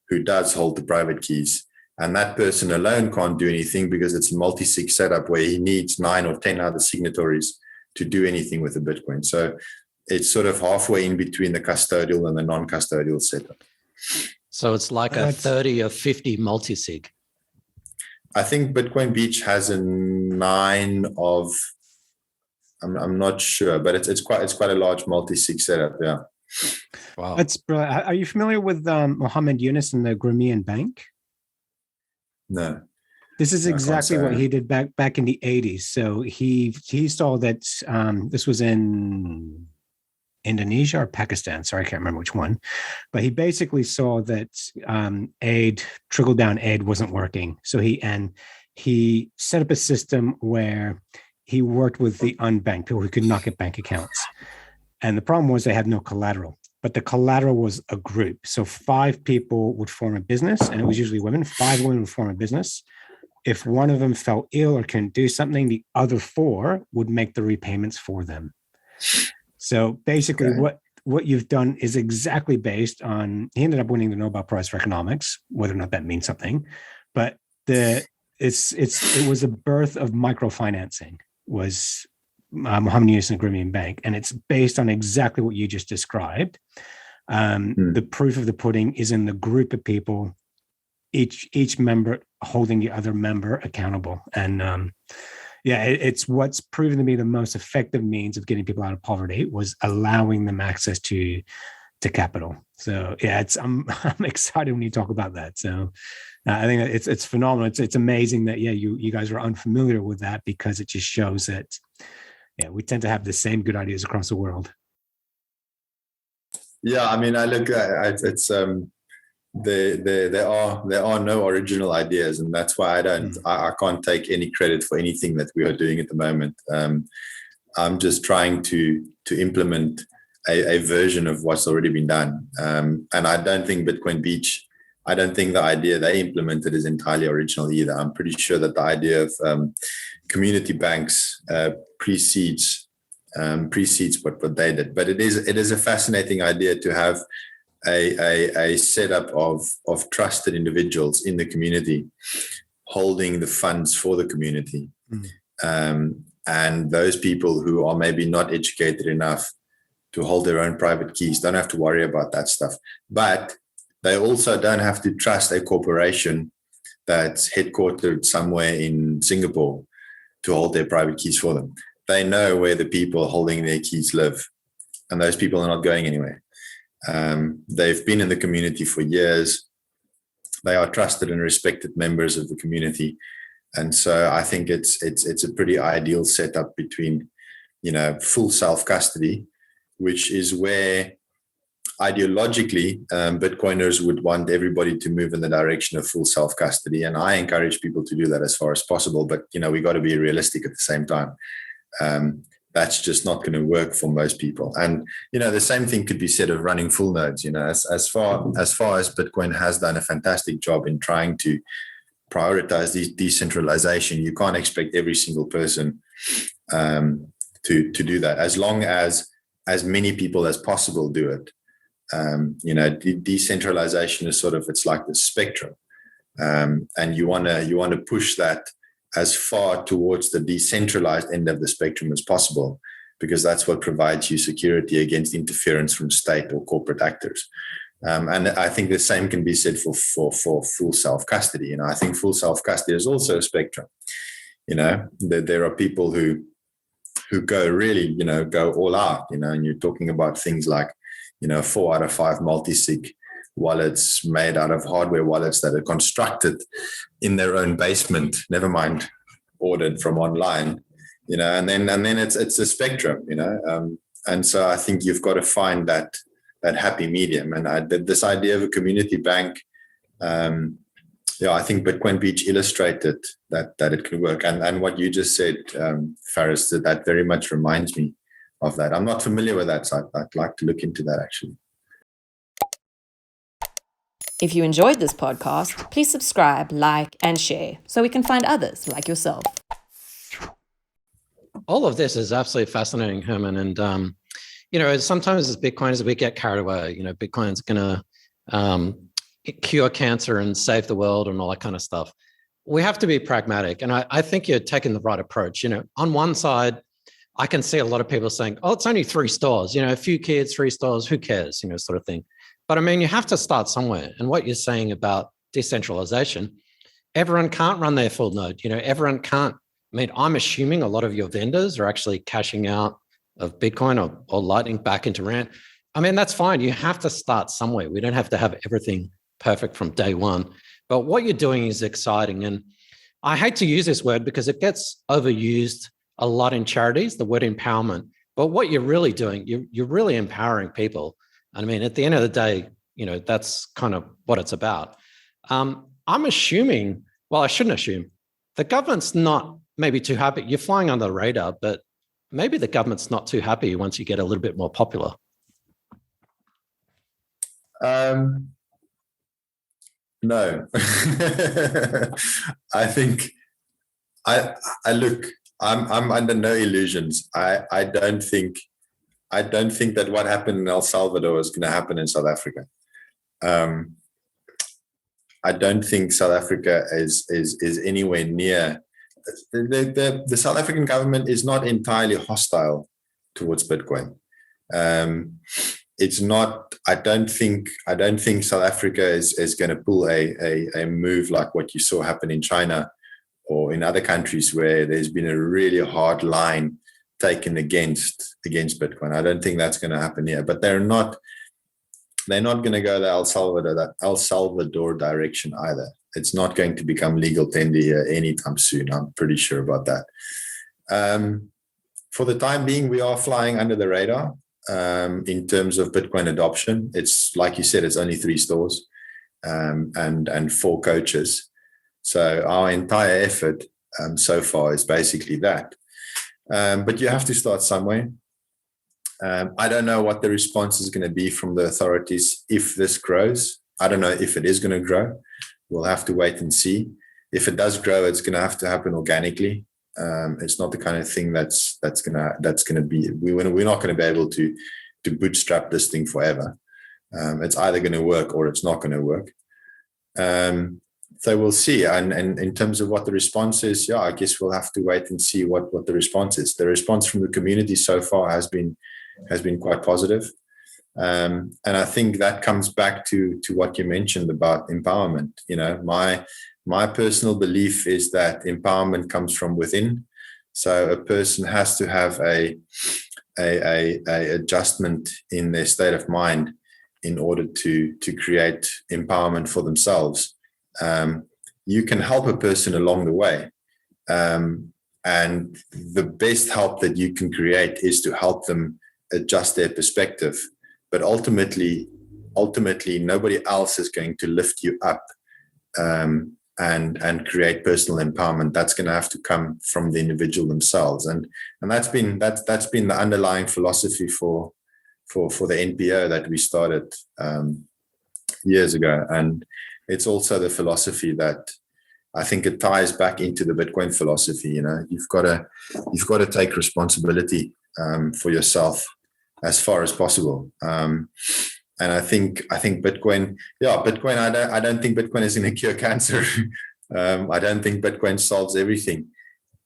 who does hold the private keys. And that person alone can't do anything, because it's a multi-sig setup where he needs 9 or 10 other signatories to do anything with the Bitcoin. So it's sort of halfway in between the custodial and the non-custodial setup. So it's like a 30 or 50 multi-sig. I think Bitcoin Beach has a 9 of, I'm not sure, but it's quite a large multi-sig setup. Yeah. Wow. Are you familiar with Mohammed Yunus and the Grameen Bank? No. This is exactly what he did back in the 80s. So he saw that this was in Indonesia or Pakistan. Sorry, I can't remember which one. But he basically saw that trickle down aid wasn't working. So he set up a system where he worked with the unbanked, people who could not get bank accounts. And the problem was they had no collateral, but the collateral was a group. So 5 people would form a business, and it was usually women. 5 women would form a business. If one of them fell ill or couldn't do something, the other 4 would make the repayments for them. So basically what you've done is exactly based on, he ended up winning the Nobel Prize for economics, whether or not that means something, but it was a birth of microfinancing, was Mohammed Yunus and Caribbean Bank. And it's based on exactly what you just described. The proof of the pudding is in the group of people, each member holding the other member accountable. And it's what's proven to be the most effective means of getting people out of poverty, was allowing them access to capital. So I'm excited when you talk about that. So I think it's phenomenal. It's amazing that you guys are unfamiliar with that, because it just shows that we tend to have the same good ideas across the world. Yeah, I mean, I look at it's there are no original ideas, and that's why I can't take any credit for anything that we are doing at the moment. I'm just trying to implement a version of what's already been done, and I don't think Bitcoin Beach, I don't think the idea they implemented is entirely original either. I'm pretty sure that the idea of community banks precedes what they did. But it is a fascinating idea to have a setup of trusted individuals in the community holding the funds for the community. And those people who are maybe not educated enough to hold their own private keys don't have to worry about that stuff. But they also don't have to trust a corporation that's headquartered somewhere in Singapore to hold their private keys for them. They know where the people holding their keys live, and those people are not going anywhere. They've been in the community for years. They are trusted and respected members of the community. And so I think it's a pretty ideal setup between, full self-custody, which is where ideologically Bitcoiners would want everybody to move in the direction of full self-custody. And I encourage people to do that as far as possible. But, we got to be realistic at the same time. That's just not going to work for most people. And, the same thing could be said of running full nodes. As far as Bitcoin has done a fantastic job in trying to prioritize decentralization, you can't expect every single person to do that. As long as many people as possible do it. Decentralization is it's like the spectrum. And you want to push that as far towards the decentralized end of the spectrum as possible, because that's what provides you security against interference from state or corporate actors. And I think the same can be said for full self-custody. I think full self-custody is also a spectrum. There are people who go really, go all out, and you're talking about things like, 4 out of 5 multi-sig wallets made out of hardware wallets that are constructed in their own basement, never mind ordered from online, and then it's a spectrum, and so I think you've got to find that happy medium. And this idea of a community bank, I think Bitcoin Beach illustrated that it can work. And what you just said, Faris, that very much reminds me of that. I'm not familiar with that, so I'd like to look into that actually. If you enjoyed this podcast, please subscribe, like, and share so we can find others like yourself. All of this is absolutely fascinating, Herman. And, sometimes as Bitcoiners, we get carried away. Bitcoin's going to cure cancer and save the world and all that kind of stuff. We have to be pragmatic. And I think you're taking the right approach. On one side, I can see a lot of people saying, oh, it's only 3 stores, a few kids, 3 stores, who cares, sort of thing. But you have to start somewhere. And what you're saying about decentralization, everyone can't run their full node. Everyone can't. I'm assuming a lot of your vendors are actually cashing out of Bitcoin or Lightning back into Rand. That's fine. You have to start somewhere. We don't have to have everything perfect from day one. But what you're doing is exciting. And I hate to use this word because it gets overused a lot in charities, the word empowerment. But what you're really doing, you're really empowering people. And I mean, at the end of the day, that's kind of what it's about. I'm assuming, well, I shouldn't assume, the government's not maybe too happy. You're flying under the radar, but maybe the government's not too happy once you get a little bit more popular. No, I think I look. I'm under no illusions. I don't think that what happened in El Salvador is going to happen in South Africa. I don't think South Africa is anywhere near. The South African government is not entirely hostile towards Bitcoin. It's not. I don't think South Africa is going to pull a move like what you saw happen in China or in other countries where there's been a really hard line taken against Bitcoin. I don't think that's going to happen here. But they're not going to go the El Salvador direction either. It's not going to become legal tender here anytime soon. I'm pretty sure about that. For the time being, we are flying under the radar in terms of Bitcoin adoption. It's like you said, it's only 3 stores and 4 coaches. So our entire effort so far is basically that. But you have to start somewhere. I don't know what the response is going to be from the authorities if this grows. I don't know if it is going to grow. We'll have to wait and see. If it does grow, it's going to have to happen organically. It's not the kind of thing that's going to be. We're not going to be able to bootstrap this thing forever. It's either going to work or it's not going to work. So we'll see. And in terms of what the response is, I guess we'll have to wait and see what the response is. The response from the community so far has been quite positive. And I think that comes back to what you mentioned about empowerment. My personal belief is that empowerment comes from within. So a person has to have a adjustment in their state of mind in order to create empowerment for themselves. You can help a person along the way. And the best help that you can create is to help them adjust their perspective. But ultimately, nobody else is going to lift you up and create personal empowerment. That's going to have to come from the individual themselves. And that's been the underlying philosophy for the NPO that we started years ago. And it's also the philosophy that I think it ties back into the Bitcoin philosophy. You've got to take responsibility for yourself as far as possible. And I think Bitcoin. I don't think Bitcoin is going to cure cancer. I don't think Bitcoin solves everything,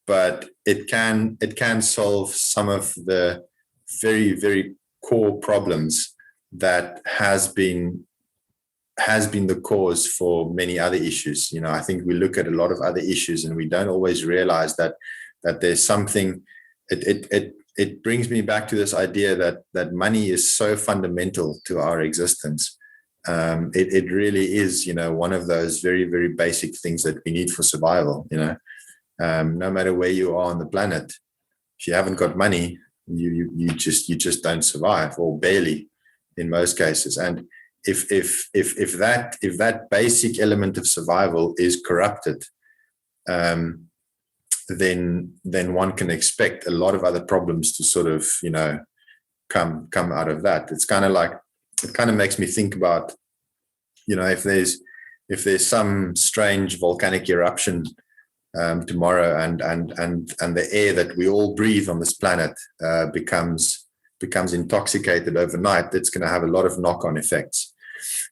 but it can solve some of the very, very core problems that has been the cause for many other issues. I think we look at a lot of other issues and we don't always realize that there's something. It brings me back to this idea that money is so fundamental to our existence. It really is, one of those very, very basic things that we need for survival. No matter where you are on the planet, if you haven't got money, you just don't survive, or barely in most cases. And if that basic element of survival is corrupted, then one can expect a lot of other problems to sort of come out of that. It's kind of makes me think about if there's some strange volcanic eruption tomorrow and the air that we all breathe on this planet becomes intoxicated overnight, it's going to have a lot of knock-on effects,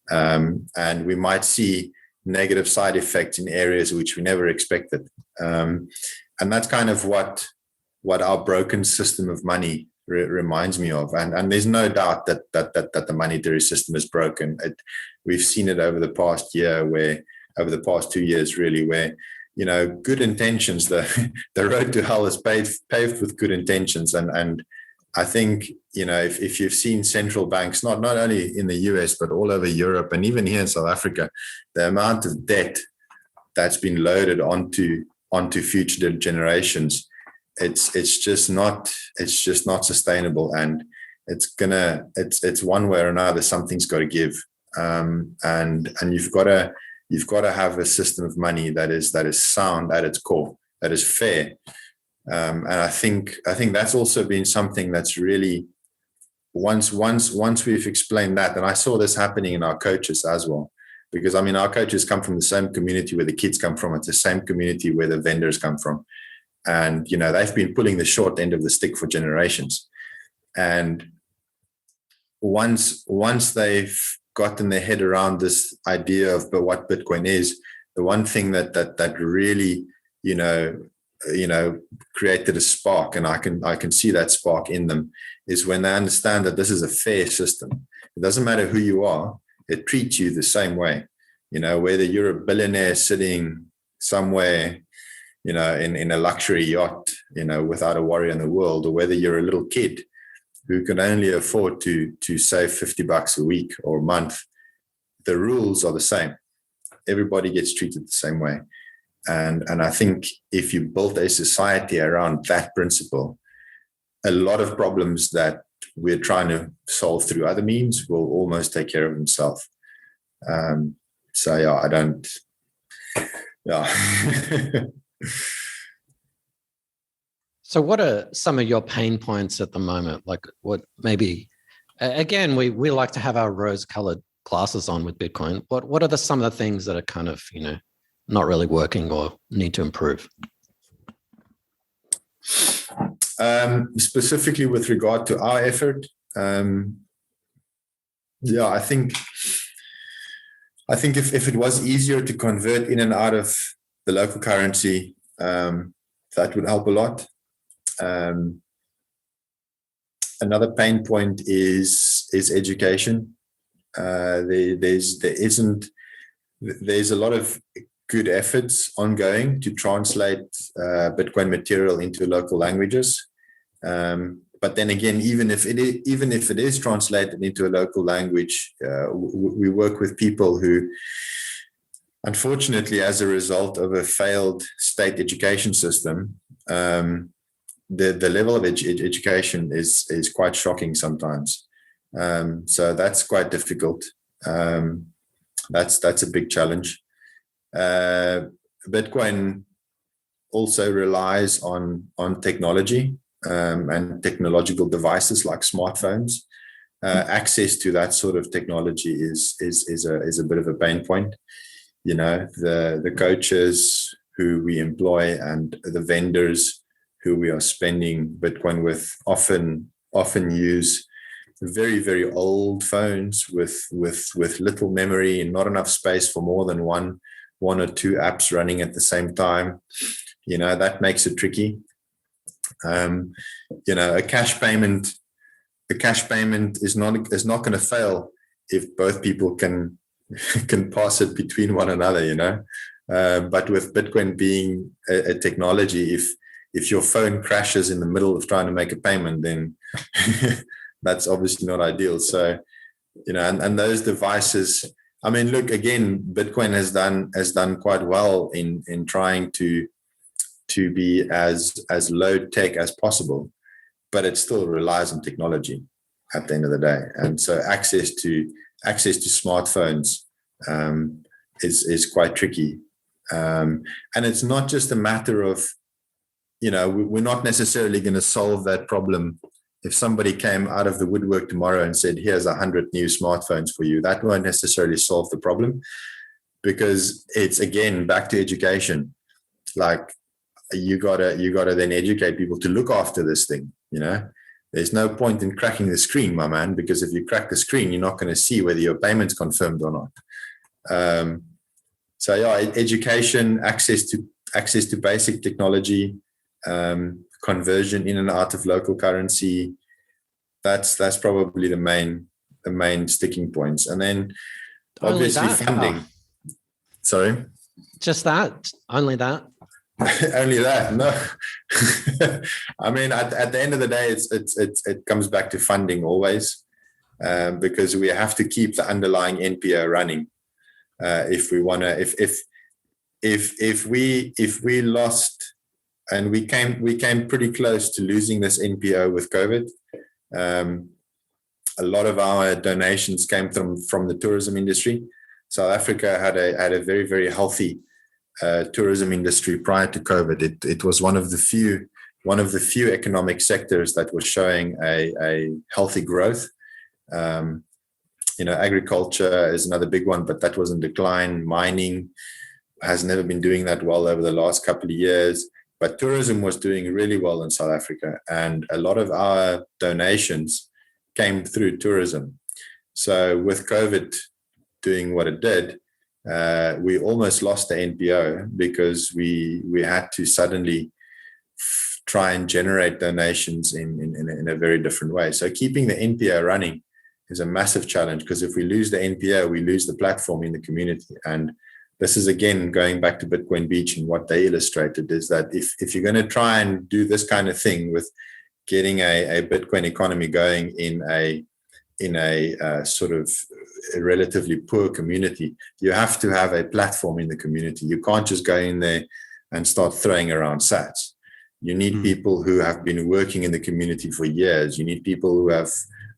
and we might see negative side effects in areas which we never expected. And that's kind of what our broken system of money reminds me of. And there's no doubt that the monetary system is broken. We've seen it over the past 2 years, really, where, good intentions, the road to hell is paved with good intentions. And I think, if you've seen central banks, not only in the US, but all over Europe and even here in South Africa, the amount of debt that's been loaded onto future generations, it's just not sustainable, and it's one way or another, something's got to give. And you've got to have a system of money that is sound at its core, that is fair. And I think that's also been something that's really, once we've explained that, and I saw this happening in our coaches as well, because I mean, our coaches come from the same community where the kids come from. It's the same community where the vendors come from. And, they've been pulling the short end of the stick for generations. And once they've gotten their head around this idea of what Bitcoin is, the one thing that really, created a spark, and I can see that spark in them, is when they understand that this is a fair system. It doesn't matter who you are, it treats you the same way. Whether you're a billionaire sitting somewhere, in a luxury yacht, without a worry in the world, or whether you're a little kid who can only afford to save $50 a week or a month, the rules are the same. Everybody gets treated the same way. And I think if you build a society around that principle, a lot of problems that we're trying to solve through other means will almost take care of themselves. So what are some of your pain points at the moment? Like, what maybe, again, we like to have our rose-colored glasses on with Bitcoin. What are some of the things that are kind of, not really working or need to improve? Specifically with regard to our effort, I think if it was easier to convert in and out of the local currency, that would help a lot. Another pain point is education. There's a lot of good efforts ongoing to translate Bitcoin material into local languages. But then again, even if it is translated into a local language, we work with people who, unfortunately, as a result of a failed state education system, the level of education is quite shocking sometimes. So that's quite difficult. That's a big challenge. Bitcoin also relies on technology and technological devices like smartphones. Access to that sort of technology is a bit of a pain point. The coaches who we employ and the vendors who we are spending Bitcoin with often use very, very old phones with little memory and not enough space for more than one or two apps running at the same time. That makes it tricky. A cash payment is not going to fail if both people can pass it between one another. But with Bitcoin being a technology, if your phone crashes in the middle of trying to make a payment, then that's obviously not ideal. So, and those devices, I mean, look, again, Bitcoin has done quite well in trying to be as low tech as possible, but it still relies on technology at the end of the day. And so access to smartphones is quite tricky. And it's not just a matter of, we're not necessarily going to solve that problem. If somebody came out of the woodwork tomorrow and said, here's 100 new smartphones for you, that won't necessarily solve the problem, because it's, again, back to education. Like, you gotta then educate people to look after this thing. There's no point in cracking the screen, my man, because if you crack the screen, you're not going to see whether your payment's confirmed or not. Education, access to basic technology, conversion in and out of local currency. That's probably the main sticking points. And then obviously funding. Sorry? Just that? Only that? Only that? No. I mean, at the end of the day, it comes back to funding always, because we have to keep the underlying NPO running. If we want to, if we lost and we came pretty close to losing this NPO with COVID. A lot of our donations came from the tourism industry. South Africa had a very, very healthy tourism industry prior to COVID. It was one of the few economic sectors that was showing a healthy growth. Agriculture is another big one, but that was in decline. Mining has never been doing that well over the last couple of years, but tourism was doing really well in South Africa, and a lot of our donations came through tourism. So with COVID doing what it did, we almost lost the NPO because we had to suddenly try and generate donations in a very different way. So keeping the NPO running is a massive challenge, because if we lose the NPO, we lose the platform in the community. And this is, again, going back to Bitcoin Beach, and what they illustrated is that if you're going to try and do this kind of thing with getting a Bitcoin economy going in a sort of a relatively poor community, you have to have a platform in the community. You can't just go in there and start throwing around sats. You need people who have been working in the community for years. You need people who have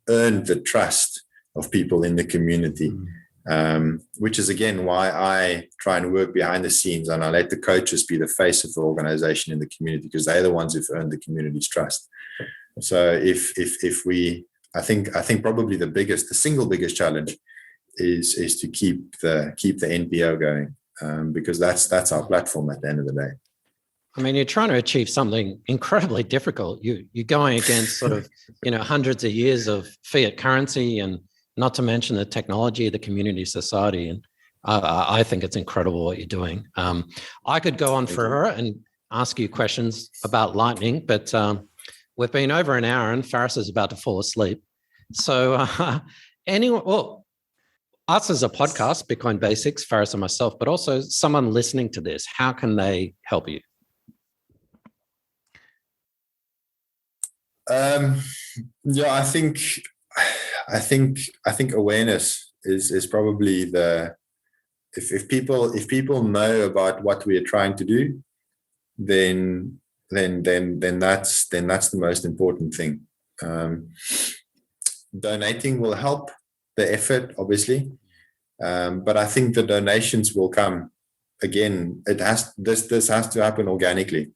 earned the trust of people in the community, which is, again, why I try and work behind the scenes, and I let the coaches be the face of the organization in the community, because they're the ones who've earned the community's trust. So I think probably the single biggest challenge is to keep the NPO going, because that's our platform at the end of the day. I mean, you're trying to achieve something incredibly difficult. You're going against sort of, hundreds of years of fiat currency, and not to mention the technology, the community, society. And I think it's incredible what you're doing. I could go on forever and ask you questions about Lightning, but we've been over an hour and Faris is about to fall asleep. So us as a podcast, Bitcoin Basics, Faris and myself, but also someone listening to this, how can they help you? I think awareness is probably if people know about what we are trying to do, then that's the most important thing. Donating will help the effort, obviously, but I think the donations will come. Again, this has to happen organically.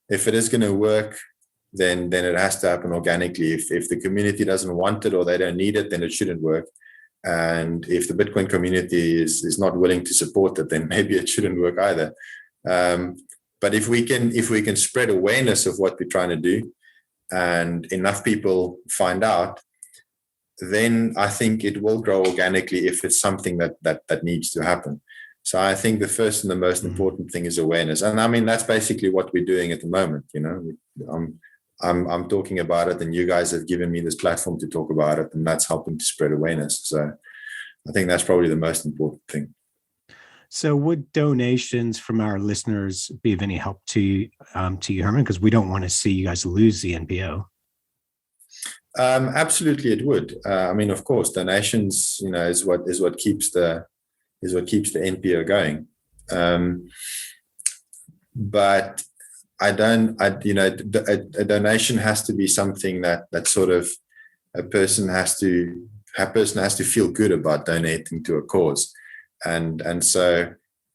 If it is going to work, then it has to happen organically. If the community doesn't want it or they don't need it, then it shouldn't work. And if the Bitcoin community is not willing to support it, then maybe it shouldn't work either. But if we can spread awareness of what we're trying to do, and enough people find out, then I think it will grow organically if it's something that needs to happen. So I think the first and the most important thing is awareness. And I mean, that's basically what we're doing at the moment. I'm talking about it, and you guys have given me this platform to talk about it, and that's helping to spread awareness. So I think that's probably the most important thing. So would donations from our listeners be of any help to you, Herman? Because we don't want to see you guys lose the NPO. Absolutely, it would. I mean, of course, donations, is what keeps the NPO going. But a donation has to be something that sort of a person has to feel good about donating to a cause. And so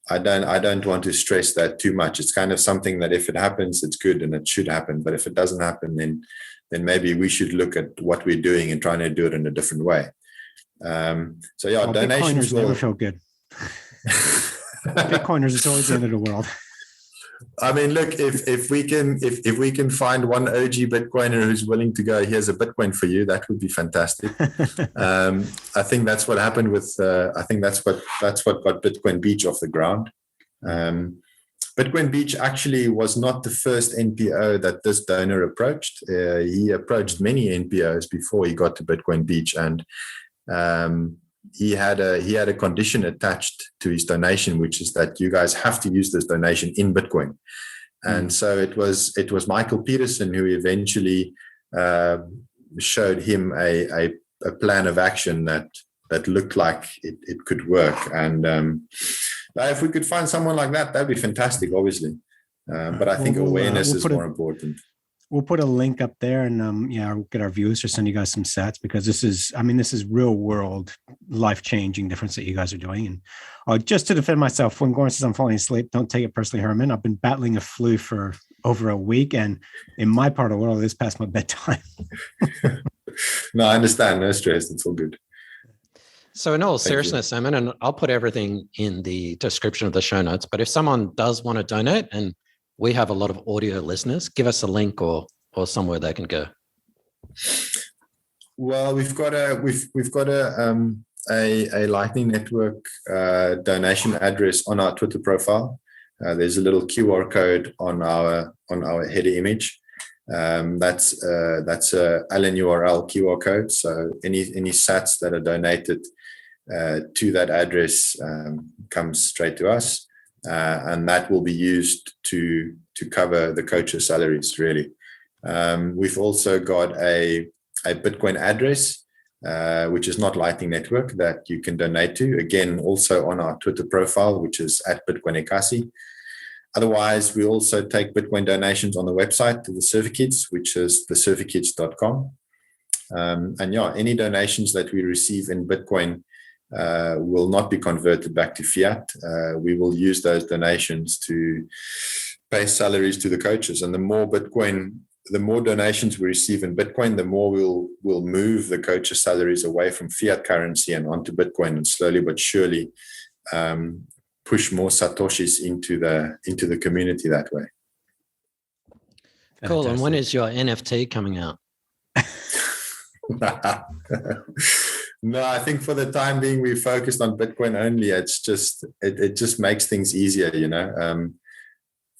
I don't want to stress that too much. It's kind of something that if it happens, it's good and it should happen. But if it doesn't happen, then maybe we should look at what we're doing and trying to do it in a different way. Donations never feel good. Bitcoiners, it's always the end of the world. I mean, look, if we can find one OG Bitcoiner who's willing to go, here's a Bitcoin for you, that would be fantastic. I think that's what happened with. I think that's what got Bitcoin Beach off the ground. Bitcoin Beach actually was not the first NPO that this donor approached. He approached many NPOs before he got to Bitcoin Beach, and he had a condition attached to his donation, which is that you guys have to use this donation in Bitcoin. And so it was Michael Peterson who eventually showed him a plan of action that looked like it could work. And if we could find someone like that, that'd be fantastic, obviously. But I think awareness is more important. We'll put a link up there, and I'll get our viewers to send you guys some stats, because this is real world, life-changing difference that you guys are doing. And just to defend myself, when Gordon says I'm falling asleep, don't take it personally, Herman. I've been battling a flu for over a week, and in my part of the world, it's past my bedtime. No, I understand. No stress. It's all good. So in all seriousness, Herman, and I'll put everything in the description of the show notes, but if someone does want to donate, and we have a lot of audio listeners, give us a link or somewhere they can go. Well, we've got a Lightning Network donation address on our Twitter profile. There's a little QR code on our header image. That's a Allen URL QR code. So any sats that are donated to that address comes straight to us. And that will be used to cover the coaches' salaries, really. We've also got a Bitcoin address, which is not Lightning Network, that you can donate to, again, also on our Twitter profile, which is @Bitcoin Ekasi. Otherwise, we also take Bitcoin donations on the website to the Certificates, which is thecertificates.com. Any donations that we receive in Bitcoin will not be converted back to fiat. We will use those donations to pay salaries to the coaches. And the more donations we receive in Bitcoin, the more we'll move the coaches' salaries away from fiat currency and onto Bitcoin, and slowly but surely push more satoshis into the community that way. Cool. And when is your NFT coming out? No, I think for the time being, we're focused on Bitcoin only. It's just it just makes things easier,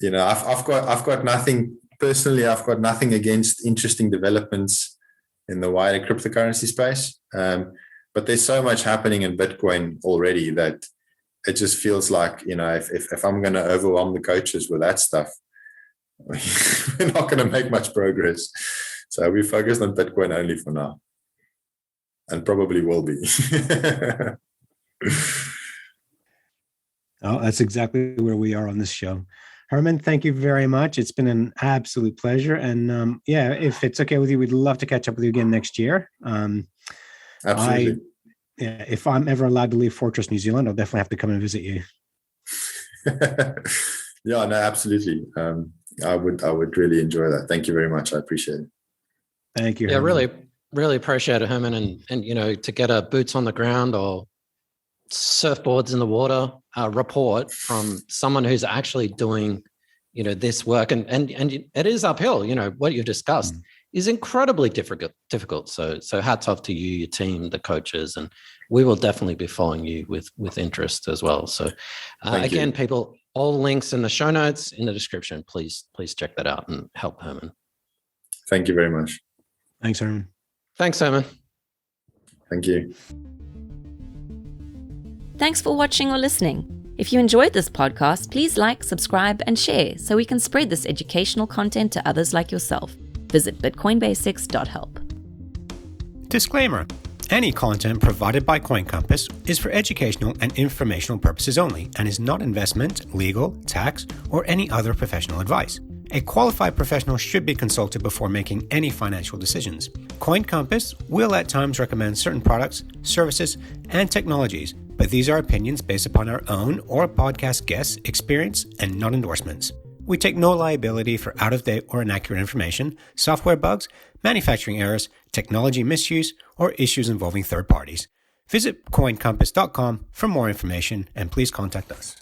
I've got nothing personally. I've got nothing against interesting developments in the wider cryptocurrency space, but there's so much happening in Bitcoin already that it just feels like, if I'm going to overwhelm the coaches with that stuff, we're not going to make much progress. So we're focused on Bitcoin only for now. And probably will be. Oh, that's exactly where we are on this show. Herman, thank you very much. It's been an absolute pleasure. And if it's okay with you, we'd love to catch up with you again next year. Absolutely. If I'm ever allowed to leave Fortress New Zealand, I'll definitely have to come and visit you. Yeah, no, absolutely. I would really enjoy that. Thank you very much. I appreciate it. Thank you. Yeah, Herman. really appreciate it, Herman. And to get a boots on the ground or surfboards in the water report from someone who's actually doing, this work, and it is uphill. What you've discussed is incredibly difficult. So hats off to you, your team, the coaches, and we will definitely be following you with interest as well. So again, people, all links in the show notes, in the description. Please check that out and help Herman. Thank you very much. Thanks, Herman. Thanks, Herman. Thank you. Thanks for watching or listening. If you enjoyed this podcast, please like, subscribe, and share so we can spread this educational content to others like yourself. Visit bitcoinbasics.help. Disclaimer. Any content provided by CoinCompass is for educational and informational purposes only and is not investment, legal, tax, or any other professional advice. A qualified professional should be consulted before making any financial decisions. CoinCompass will at times recommend certain products, services, and technologies, but these are opinions based upon our own or podcast guests' experience and not endorsements. We take no liability for out-of-date or inaccurate information, software bugs, manufacturing errors, technology misuse, or issues involving third parties. Visit coincompass.com for more information and please contact us.